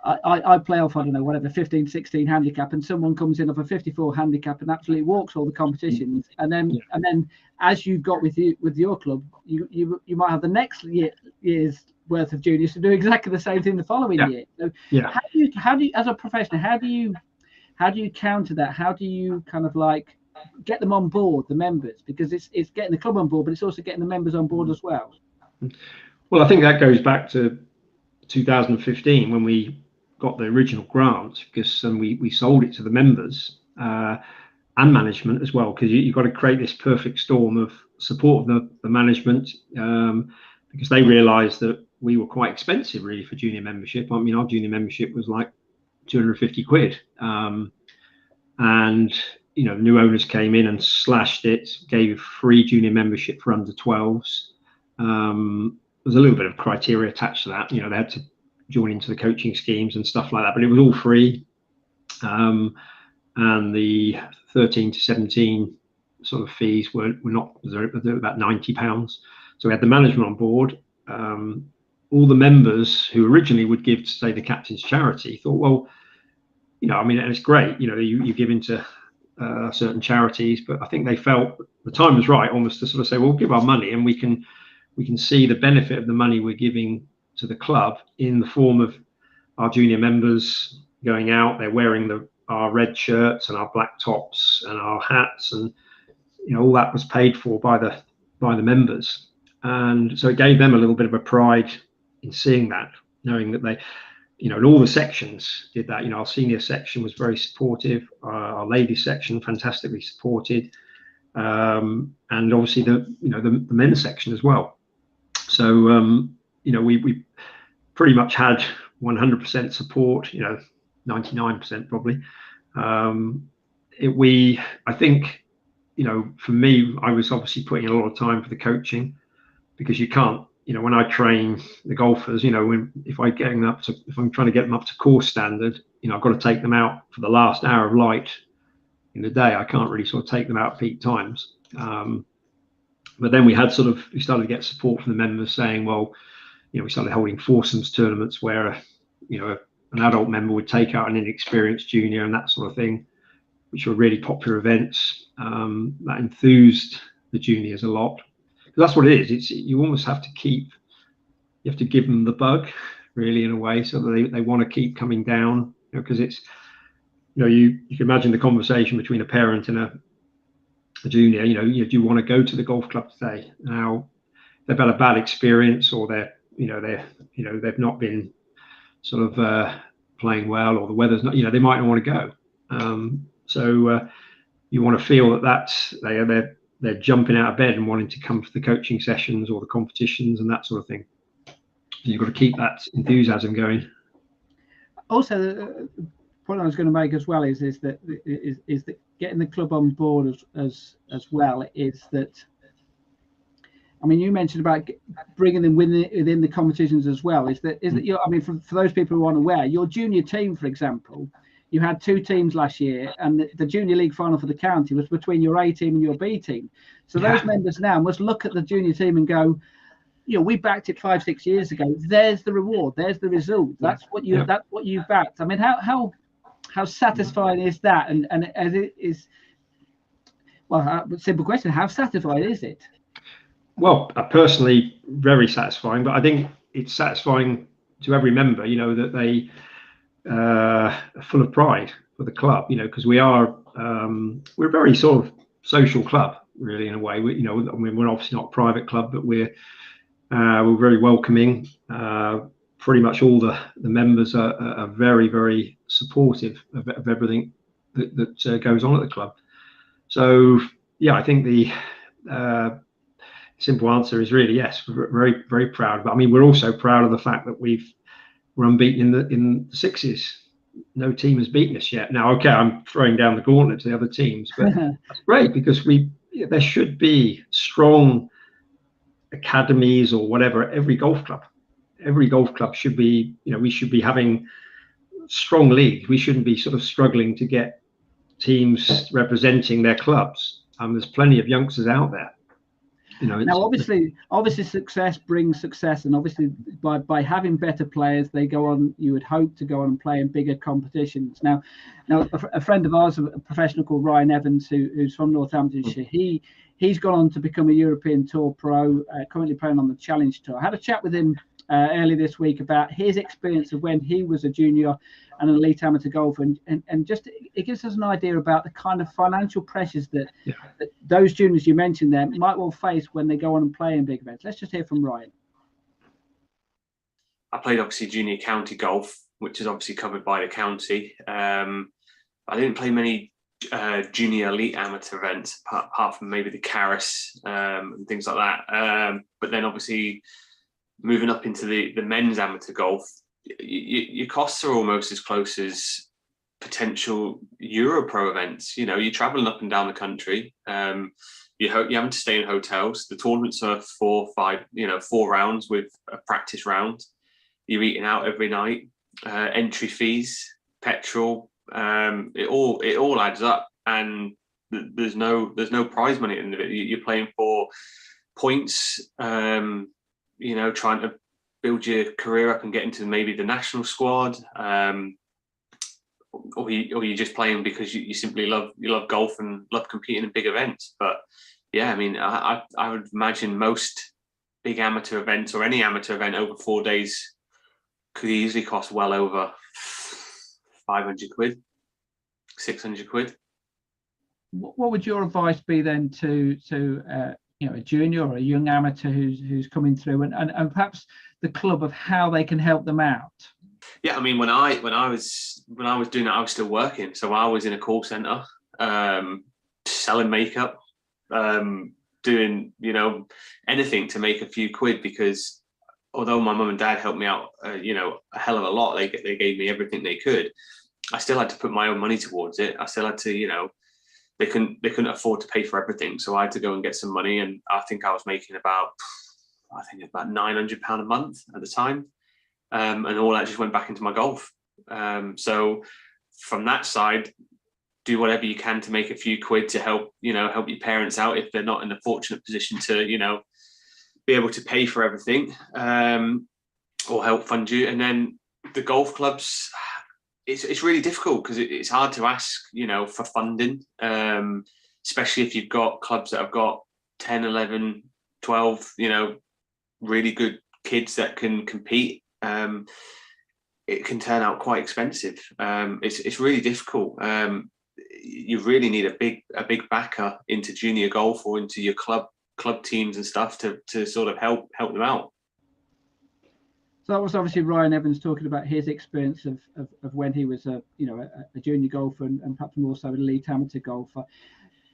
I play off, I don't know, whatever, 15, 16 handicap, and someone comes in off a 54 handicap and absolutely walks all the competitions. And then as you got with your club, you might have the next year's worth of juniors to do exactly the same thing the following year. So how do you, as a professional, how do you counter that? How do you kind of like get them on board, the members? Because it's getting the club on board, but it's also getting the members on board as well. Well, I think that goes back to 2015 when we got the original grant, because we sold it to the members and management as well, because you've got to create this perfect storm of support of the management, because they realised that we were quite expensive really for junior membership. I mean, our junior membership was like 250 quid, and new owners came in and slashed it, gave free junior membership for under 12s. There's a little bit of criteria attached to that. They had to join into the coaching schemes and stuff like that, but it was all free. And the 13 to 17 sort of fees were not, they were about £90. So we had the management on board. All the members who originally would give to, say, the captain's charity thought, well, I mean, and it's great, you give into certain charities, but I think they felt the time was right almost to sort of say, well, we'll give our money and we can see the benefit of the money we're giving to the club in the form of our junior members going out. They're wearing our red shirts and our black tops and our hats, and all that was paid for by the members. And so it gave them a little bit of a pride in seeing that, knowing that they, and all the sections did that. Our senior section was very supportive. Our ladies section fantastically supported, and obviously the men's section as well. So we pretty much had 100% support. 99% probably. I think for me, I was obviously putting in a lot of time for the coaching, because you can't. When I train the golfers, if I'm trying to get them up to course standard, I've got to take them out for the last hour of light in the day. I can't really sort of take them out at peak times. But then we started to get support from the members saying, well, we started holding foursomes tournaments where, an adult member would take out an inexperienced junior and that sort of thing, which were really popular events. That enthused the juniors a lot. That's what it is. You almost have to give them the bug, really, in a way, so that they want to keep coming down. Because it's, you can imagine the conversation between a parent and a junior. Do you want to go to the golf club today? Now, they've had a bad experience, or they've not been sort of playing well, or the weather's not. They might not want to go. So you want to feel that they're jumping out of bed and wanting to come to the coaching sessions or the competitions and that sort of thing. So you've got to keep that enthusiasm going. Also, the point I was going to make as well is that getting the club on board as well is that. I mean, you mentioned about bringing them within the competitions as well. Is that for those people who aren't aware, your junior team, for example, you had two teams last year, and the junior league final for the county was between your A team and your B team. So those members now must look at the junior team and go, we backed it 5-6 years ago. There's the reward. There's the result. That's what you backed. I mean, how satisfying is that? And as it is, well, simple question: how satisfying is it? Well, personally, very satisfying. But I think it's satisfying to every member. That they. Full of pride for the club, because we're a very sort of social club, really, in a way. We're obviously not a private club, but we're very welcoming. Pretty much all the members are very, very supportive of everything that goes on at the club. So I think the simple answer is really yes. We're very, very proud. But I mean, we're also proud of the fact that we're unbeaten in the sixes. No team has beaten us yet. Now, okay, I'm throwing down the gauntlet to the other teams, but that's great, because there should be strong academies or whatever at every golf club. Every golf club should be, we should be having strong leagues. We shouldn't be sort of struggling to get teams representing their clubs. There's plenty of youngsters out there. Now, obviously, success brings success, and obviously, by having better players, they go on. You would hope to go on and play in bigger competitions. Now, a friend of ours, a professional called Ryan Evans, who's from Northamptonshire, he's gone on to become a European Tour pro, currently playing on the Challenge Tour. I had a chat with him earlier this week about his experience of when he was a junior and an elite amateur golfer, and just it gives us an idea about the kind of financial pressures that those juniors you mentioned there might well face when they go on and play in big events. Let's just hear from Ryan. I played obviously junior county golf, which is obviously covered by the county. I didn't play many junior elite amateur events apart from maybe the Caris and things like that. But then obviously moving up into the men's amateur golf, your costs are almost as close as potential Euro Pro events. You're traveling up and down the country. You're having to stay in hotels. The tournaments are 4 rounds with a practice round. You're eating out every night. Entry fees, petrol, it all adds up, and there's no prize money at the end of it. You're playing for points. Trying to build your career up and get into maybe the national squad, or you're just playing because you simply love golf and love competing in big events. But yeah, I mean, I would imagine most big amateur events or any amateur event over 4 days could easily cost well over 500 quid, 600 quid. What would your advice be then to a junior or a young amateur who's coming through, and perhaps the club, of how they can help them out? Yeah, I mean, when I was doing that, I was still working, so I was in a call center, selling makeup, doing anything to make a few quid, because although my mum and dad helped me out, a hell of a lot, they gave me everything they could. I still had to put my own money towards it. I still had to, they couldn't afford to pay for everything, so I had to go and get some money. And I think I was making about £900 a month at the time, and all that just went back into my golf. So from that side, do whatever you can to make a few quid to help your parents out if they're not in a fortunate position to be able to pay for everything, or help fund you. And then the golf clubs, it's really difficult because it's hard to ask for funding, especially if you've got clubs that have got 10, 11, 12 really good kids that can compete. It can turn out quite expensive. It's really difficult. You really need a big backer into junior golf or into your club teams and stuff to sort of help them out. So that was obviously Ryan Evans talking about his experience of when he was a junior golfer and perhaps more so an elite amateur golfer.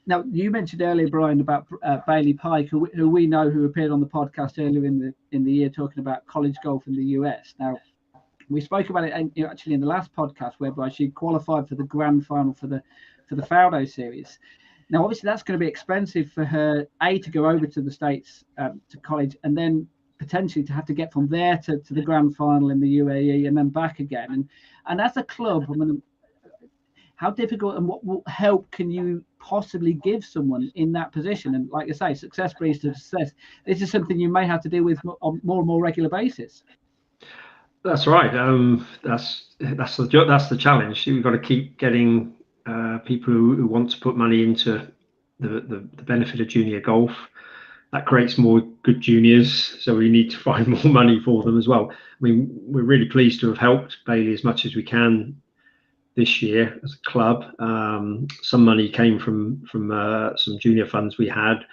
Now, you mentioned earlier, Brian, about Bailey Pike, who we know, who appeared on the podcast earlier in the year talking about college golf in the US. Now, we spoke about it actually in the last podcast, whereby she qualified for the grand final for the Faudo series. Now, obviously, that's going to be expensive for her, to go over to the States to college, and then potentially to have to get from there to the grand final in the UAE and then back again. And as a club, I mean, how difficult and what help can you possibly give someone in that position? And like you say, success breeds to success. This is something you may have to deal with on more and more regular basis. That's right. That's the challenge. We've got to keep getting people who want to put money into the benefit of junior golf. That creates more good juniors, so we need to find more money for them as well. I mean, we're really pleased to have helped Bailey as much as we can this year as a club. Some money came from some junior funds we had.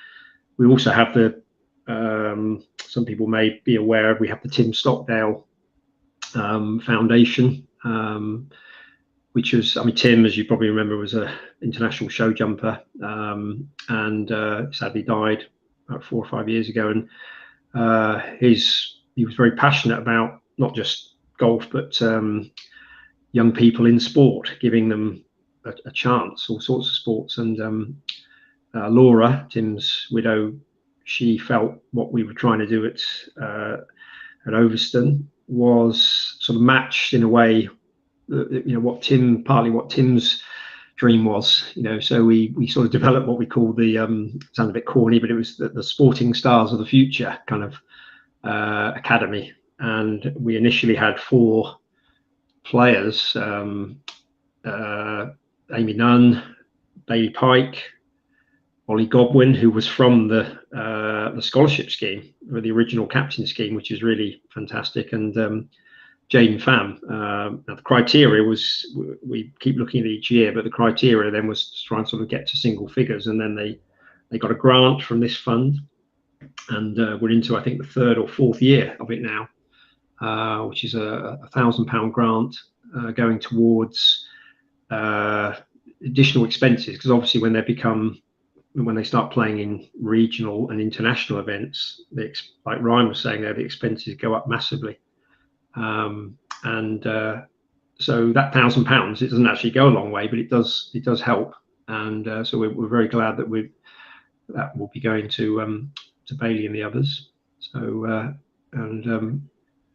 We also have some people may be aware, we have the Tim Stockdale Foundation, which was, Tim, as you probably remember, was an international show jumper, and sadly died about 4 or 5 years ago. And he was very passionate about not just golf, but young people in sport, giving them a chance, all sorts of sports. And Laura, Tim's widow, she felt what we were trying to do at Overstone was sort of matched in a way, what Tim's dream was, so we sort of developed what we call the sounds a bit corny, but it was the Sporting Stars of the Future kind of academy. And we initially had 4 players, Amy Nunn, Bailey Pike, Ollie Godwin, who was from the scholarship scheme, or the original captain scheme, which is really fantastic, and Jaden Pham. Now the criteria was, we keep looking at each year, but the criteria then was to try and sort of get to single figures, and then they got a grant from this fund, and we're into, I think, the 3rd or 4th year of it now, which is a £1,000 grant going towards additional expenses, because obviously when they start playing in regional and international events, like Ryan was saying there, the expenses go up massively. So that £1,000, it doesn't actually go a long way, but it does help. And so we're very glad that that will be going to Bailey and the others. So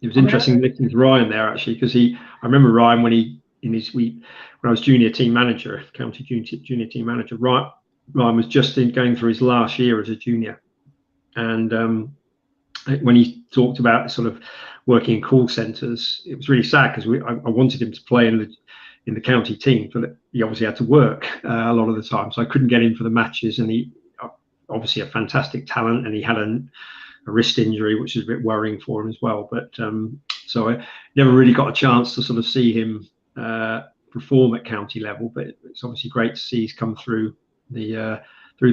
it was interesting listening to Ryan there, actually, because I remember Ryan when I was junior team manager, county junior team manager. Ryan was just going through his last year as a junior, and when he talked about sort of working in call centres, it was really sad, because I wanted him to play in the county team, but he obviously had to work a lot of the time, so I couldn't get in for the matches. And he obviously a fantastic talent, and he had a wrist injury, which is a bit worrying for him as well. But so I never really got a chance to sort of see him perform at county level. But it's obviously great to see he's come through the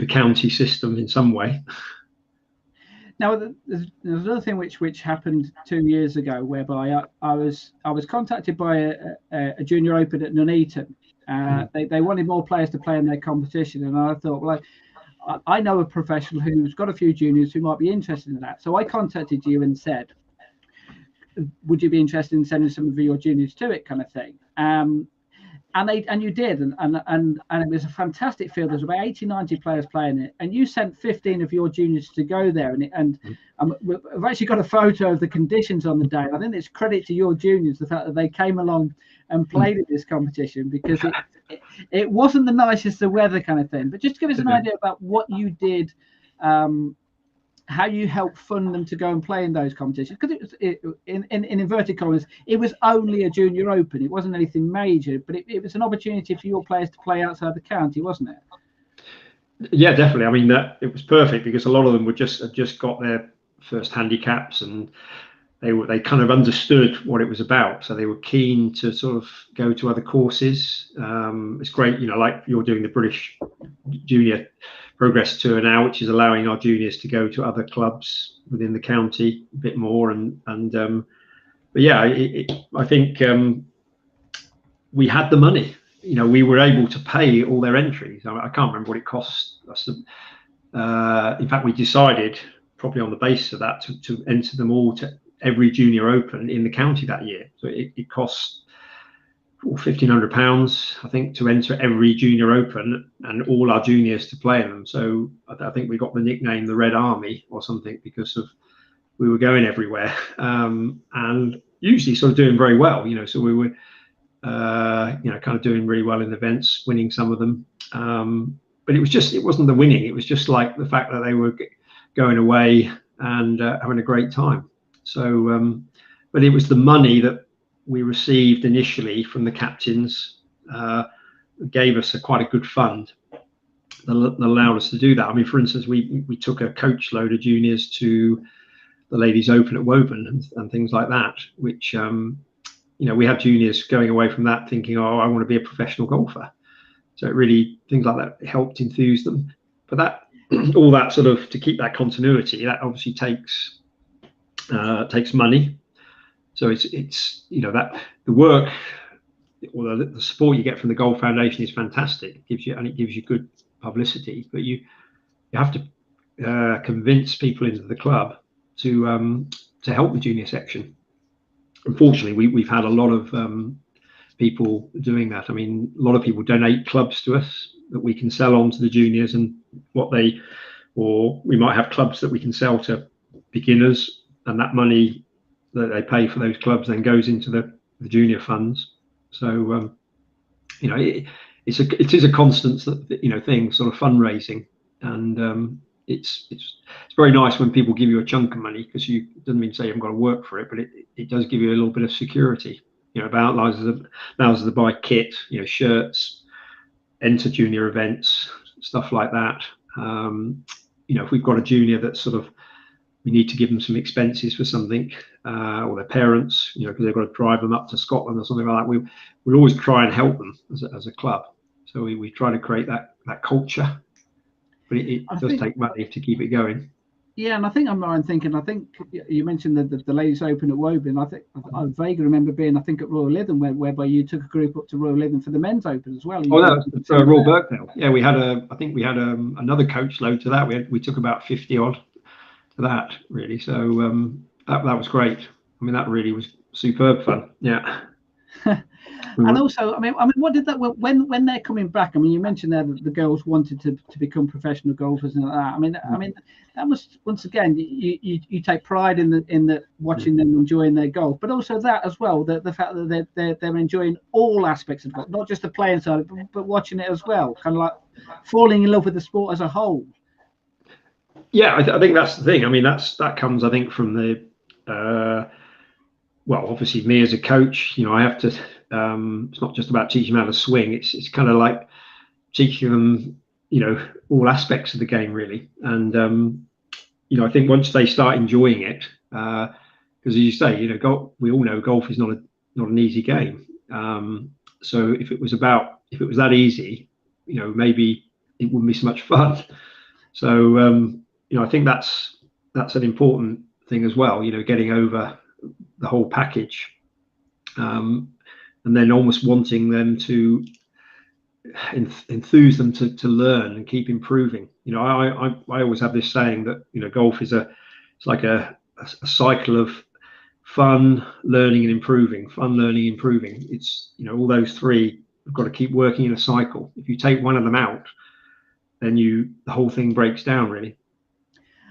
county system in some way. Now, there's another thing which happened 2 years ago, whereby I was contacted by a junior open at Nuneaton. They wanted more players to play in their competition, and I thought, well, I know a professional who's got a few juniors who might be interested in that. So I contacted you and said, would you be interested in sending some of your juniors to it, kind of thing? And you did, and it was a fantastic field. There's about 80-90 players playing it, and you sent 15 of your juniors to go there. And I've actually got a photo of the conditions on the day. I think it's credit to your juniors, the fact that they came along and played at this competition, because it wasn't the nicest of weather, kind of thing. But just to give us an idea about what you did, how you helped fund them to go and play in those competitions, because in inverted commas, it was only a junior open. It wasn't anything major, but it was an opportunity for your players to play outside the county, wasn't it? Yeah, definitely. I mean, it was perfect, because a lot of them had just got their first handicaps, and they kind of understood what it was about, so they were keen to sort of go to other courses. It's great, like you're doing the British Junior Progress Tour now, which is allowing our juniors to go to other clubs within the county a bit more. But yeah, I think we had the money. We were able to pay all their entries. I can't remember what it cost us. In fact, we decided, probably on the basis of that, to enter them all to every junior open in the county that year. So it cost £1,500, I think, to enter every junior open and all our juniors to play in them. So I think we got the nickname the Red Army or something, because we were going everywhere, and usually sort of doing very well. So we were kind of doing really well in events, winning some of them. But it wasn't the winning. It was just like the fact that they were going away and having a great time. So, but it was the money that we received initially from the captains, gave us quite a good fund that allowed us to do that. I mean, for instance, we took a coach load of juniors to the Ladies Open at Woburn and things like that, which, we had juniors going away from that thinking, oh, I want to be a professional golfer. So it really, things like that helped enthuse them. But that, all that sort of, to keep that continuity, that obviously takes money. So it's that the work or the support you get from the Golf Foundation is fantastic. It gives you good publicity, but you have to convince people into the club to help the junior section. Unfortunately, we've had a lot of people doing that. I mean, a lot of people donate clubs to us that we can sell on to the juniors, and or we might have clubs that we can sell to beginners, and that money that they pay for those clubs then goes into the junior funds. So it is a constant thing, sort of fundraising, and it's very nice when people give you a chunk of money, because it doesn't mean to say you haven't got to work for it, but it does give you a little bit of security. About allows us to buy kit, shirts, enter junior events, stuff like that. If we've got a junior that sort of, we need to give them some expenses for something, or their parents, because they've got to drive them up to Scotland or something like that, we'll always try and help them as a club. So we try to create that culture, but it does take money to keep it going. Yeah, and I think I'm right in thinking, I think you mentioned the Ladies Open at Woburn. I vaguely remember being, at Royal Lytham, whereby you took a group up to Royal Lytham for the Men's Open as well. Oh, that was Royal Birkdale. Yeah, we had another coach load to that. We took about 50 odd to that, really. So that was great. I mean, that really was superb fun. Yeah. And also, I mean, what did that, when they're coming back? I mean, you mentioned there that the girls wanted to become professional golfers and like that. I mean, that must, once again, you take pride in the watching them enjoying their golf, but also that as well, the fact that they're enjoying all aspects of golf, not just the playing side, but watching it as well, kind of like falling in love with the sport as a whole. Yeah, I think that's the thing. I mean, that comes, I think, from the well, obviously me as a coach, I have to. It's not just about teaching them how to swing. It's kind of like teaching them, all aspects of the game, really. And I think once they start enjoying it, because as you say, we all know golf is not an easy game. So if it was that easy, maybe it wouldn't be so much fun. So I think that's an important thing as well. Getting over the whole package. And then almost wanting them to enthuse them to learn and keep improving. I always have this saying that golf is it's like a cycle of fun, learning, and improving. Fun, learning, improving. It's all those three have got to keep working in a cycle. If you take one of them out, then the whole thing breaks down, really.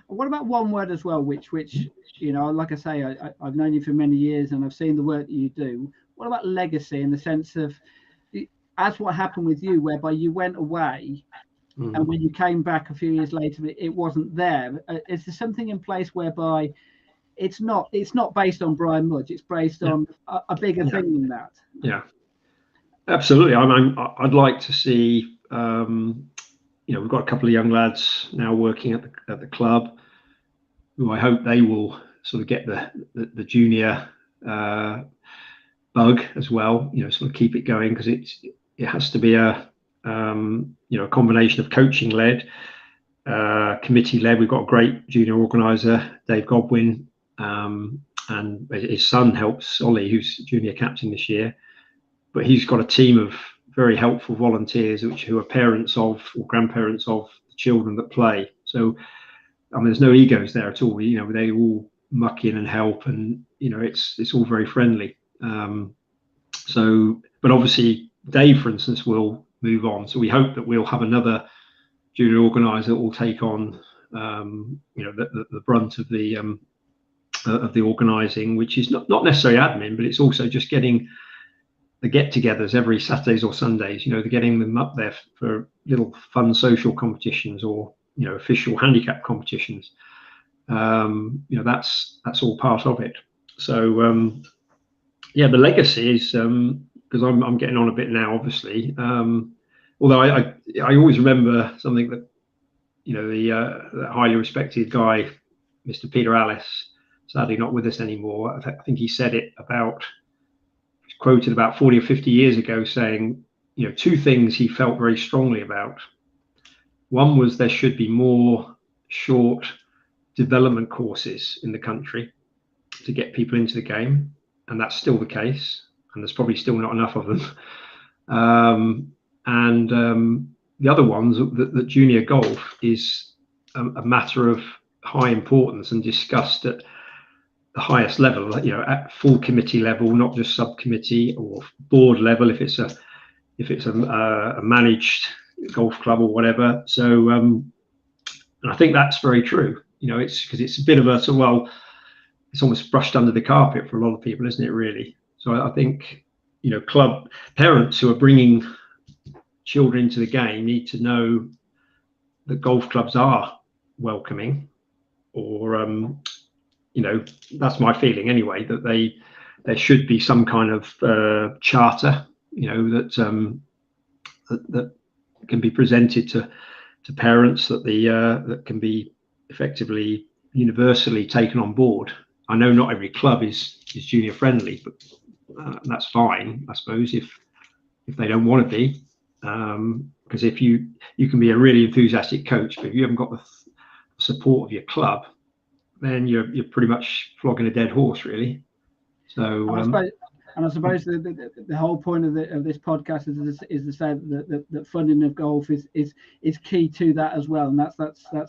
What about one word as well, which like I say, I've known you for many years and I've seen the work that you do. What about legacy, in the sense of, as what happened with you, whereby you went away and when you came back a few years later, it wasn't there? Is there something in place whereby it's not based on Brian Mudge, it's based on a bigger thing than that? Yeah, absolutely. I'd like to see, we've got a couple of young lads now working at the club, who I hope they will sort of get the junior bug as well, sort of keep it going, because it has to be a combination of coaching led, committee led. We've got a great junior organizer, Dave Godwin, and his son helps, Ollie, who's junior captain this year, but he's got a team of very helpful volunteers who are parents of or grandparents of the children that play. So there's no egos there at all. They all muck in and help, and it's all very friendly. But obviously Dave, for instance, will move on. So we hope that we'll have another junior organizer that will take on, the brunt of the organising, which is not necessarily admin, but it's also just getting the get-togethers every Saturdays or Sundays. They're getting them up there for little fun social competitions or official handicap competitions. That's all part of it. So the legacy is, because I'm getting on a bit now, obviously. Although I always remember something that the highly respected guy, Mr. Peter Alice, sadly not with us anymore. I think he said it quoted about 40 or 50 years ago, saying, two things he felt very strongly about. One was there should be more short development courses in the country to get people into the game, and that's still the case, and there's probably still not enough of them. The other one's that junior golf is a matter of high importance and discussed at the highest level, at full committee level, not just subcommittee or board level if it's a managed golf club or whatever. So and I think that's very true. It's because it's a bit of it's almost brushed under the carpet for a lot of people, isn't it, really? So I think club parents who are bringing children into the game need to know that golf clubs are welcoming, or that's my feeling anyway, that there should be some kind of charter, that can be presented to parents, that can be effectively universally taken on board. I know not every club is junior friendly, but that's fine, I suppose, if they don't want to be, because if you can be a really enthusiastic coach, but if you haven't got the support of your club, then you're pretty much flogging a dead horse, really. So I suppose the whole point of this podcast is to say that funding of golf is key to that as well, and that's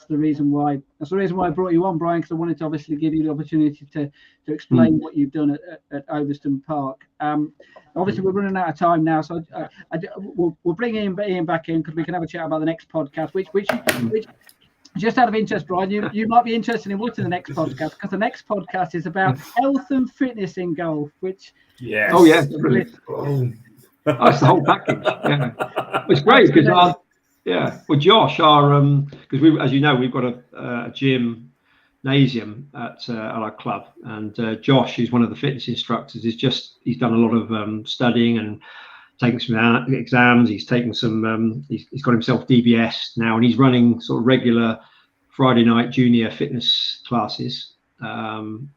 the reason why I brought you on, Brian, because I wanted to obviously give you the opportunity to explain what you've done at Overstone Park. Obviously we're running out of time now, so we'll bring Ian back in because we can have a chat about the next podcast, which just out of interest, Brian, you might be interested in what's in the next podcast, because the next podcast is about health and fitness in golf, which... Yes. Oh, yeah. That's the whole package. Yeah. It's great because well, Josh, because we, as you know, we've got a gymnasium at our club, and Josh, who's one of the fitness instructors, he's done a lot of studying and taking some exams. He's taken some. He's got himself DBS now, and he's running sort of regular Friday night junior fitness classes, and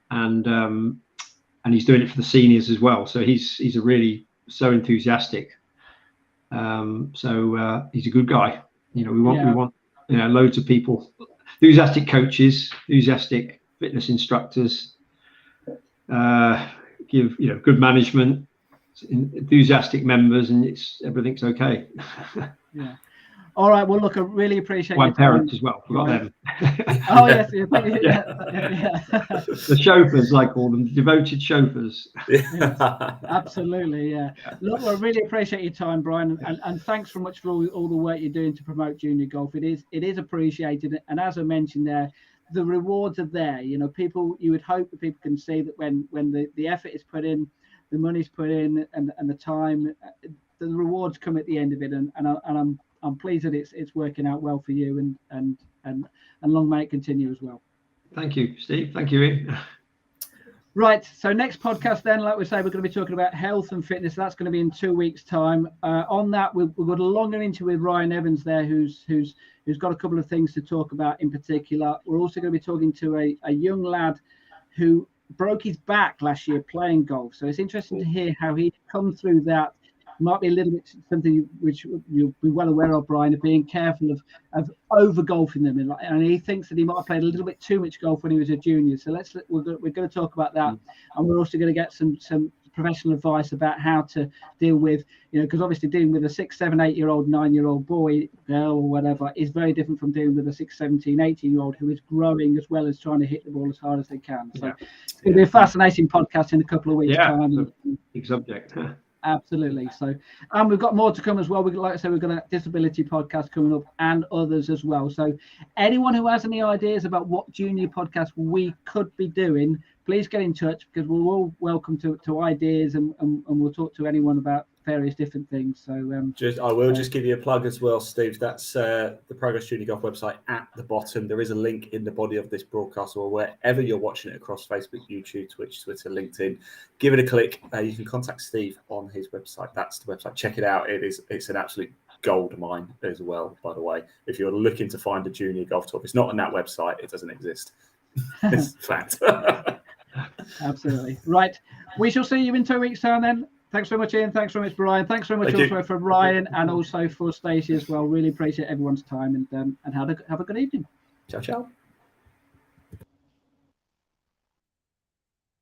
he's doing it for the seniors as well. So he's a really so enthusiastic. So he's a good guy. We want loads of people, enthusiastic coaches, enthusiastic fitness instructors, give good management, enthusiastic members, and everything's okay. Yeah. All right. Well, look, I really appreciate my parents as well. Forgot them. Oh yes, yeah. The chauffeurs, I call them, devoted chauffeurs. Yes, absolutely, yeah. Look, I really appreciate your time, Brian, and thanks so much for all the work you're doing to promote junior golf. It is appreciated, and as I mentioned there, the rewards are there. People, you would hope that people can see that when the effort is put in, the money's put in, and the time, the rewards come at the end of it, and I'm pleased that it's working out well for you, and long may it continue as well. Thank you, Steve. Thank you, Ian. Right. So next podcast, then, like we say, we're going to be talking about health and fitness. That's going to be in 2 weeks' time. On that, we've got a longer interview with Ryan Evans there, who's got a couple of things to talk about in particular. We're also going to be talking to a young lad who broke his back last year playing golf. So it's interesting to hear how he come through that. Might be a little bit something which you'll be well aware of, Brian, of being careful of over golfing them, and he thinks that he might have played a little bit too much golf when he was a junior. So we're going to talk about that, and we're also going to get some professional advice about how to deal with, because obviously dealing with a 6, 7, 8-year-old, 9-year-old boy, girl, or whatever is very different from dealing with a 6, 17, 18-year-old who is growing as well as trying to hit the ball as hard as they can. So it's going to be a fascinating podcast in a couple of weeks' time. Big subject. Absolutely. So, and we've got more to come as well. Like I said, we've got a disability podcast coming up and others as well. So anyone who has any ideas about what junior podcast we could be doing, please get in touch, because we're all welcome to ideas, and we'll talk to anyone about various different things. So I will just give you a plug as well, Steve. That's the Progress Junior Golf website at the bottom. There is a link in the body of this broadcast, or wherever you're watching it across Facebook, YouTube, Twitch, Twitter, LinkedIn. Give it a click. You can contact Steve on his website. That's the website. Check it out. It's an absolute gold mine as well, by the way. If you're looking to find a junior golf talk, it's not on that website. It doesn't exist. It's fact. Absolutely. Right. We shall see you in 2 weeks' time then. Thanks very much, Ian. Thanks very much, Brian. Thanks very much also for Ryan and also for Stacey as well. Really appreciate everyone's time, and have a good evening. Ciao, ciao.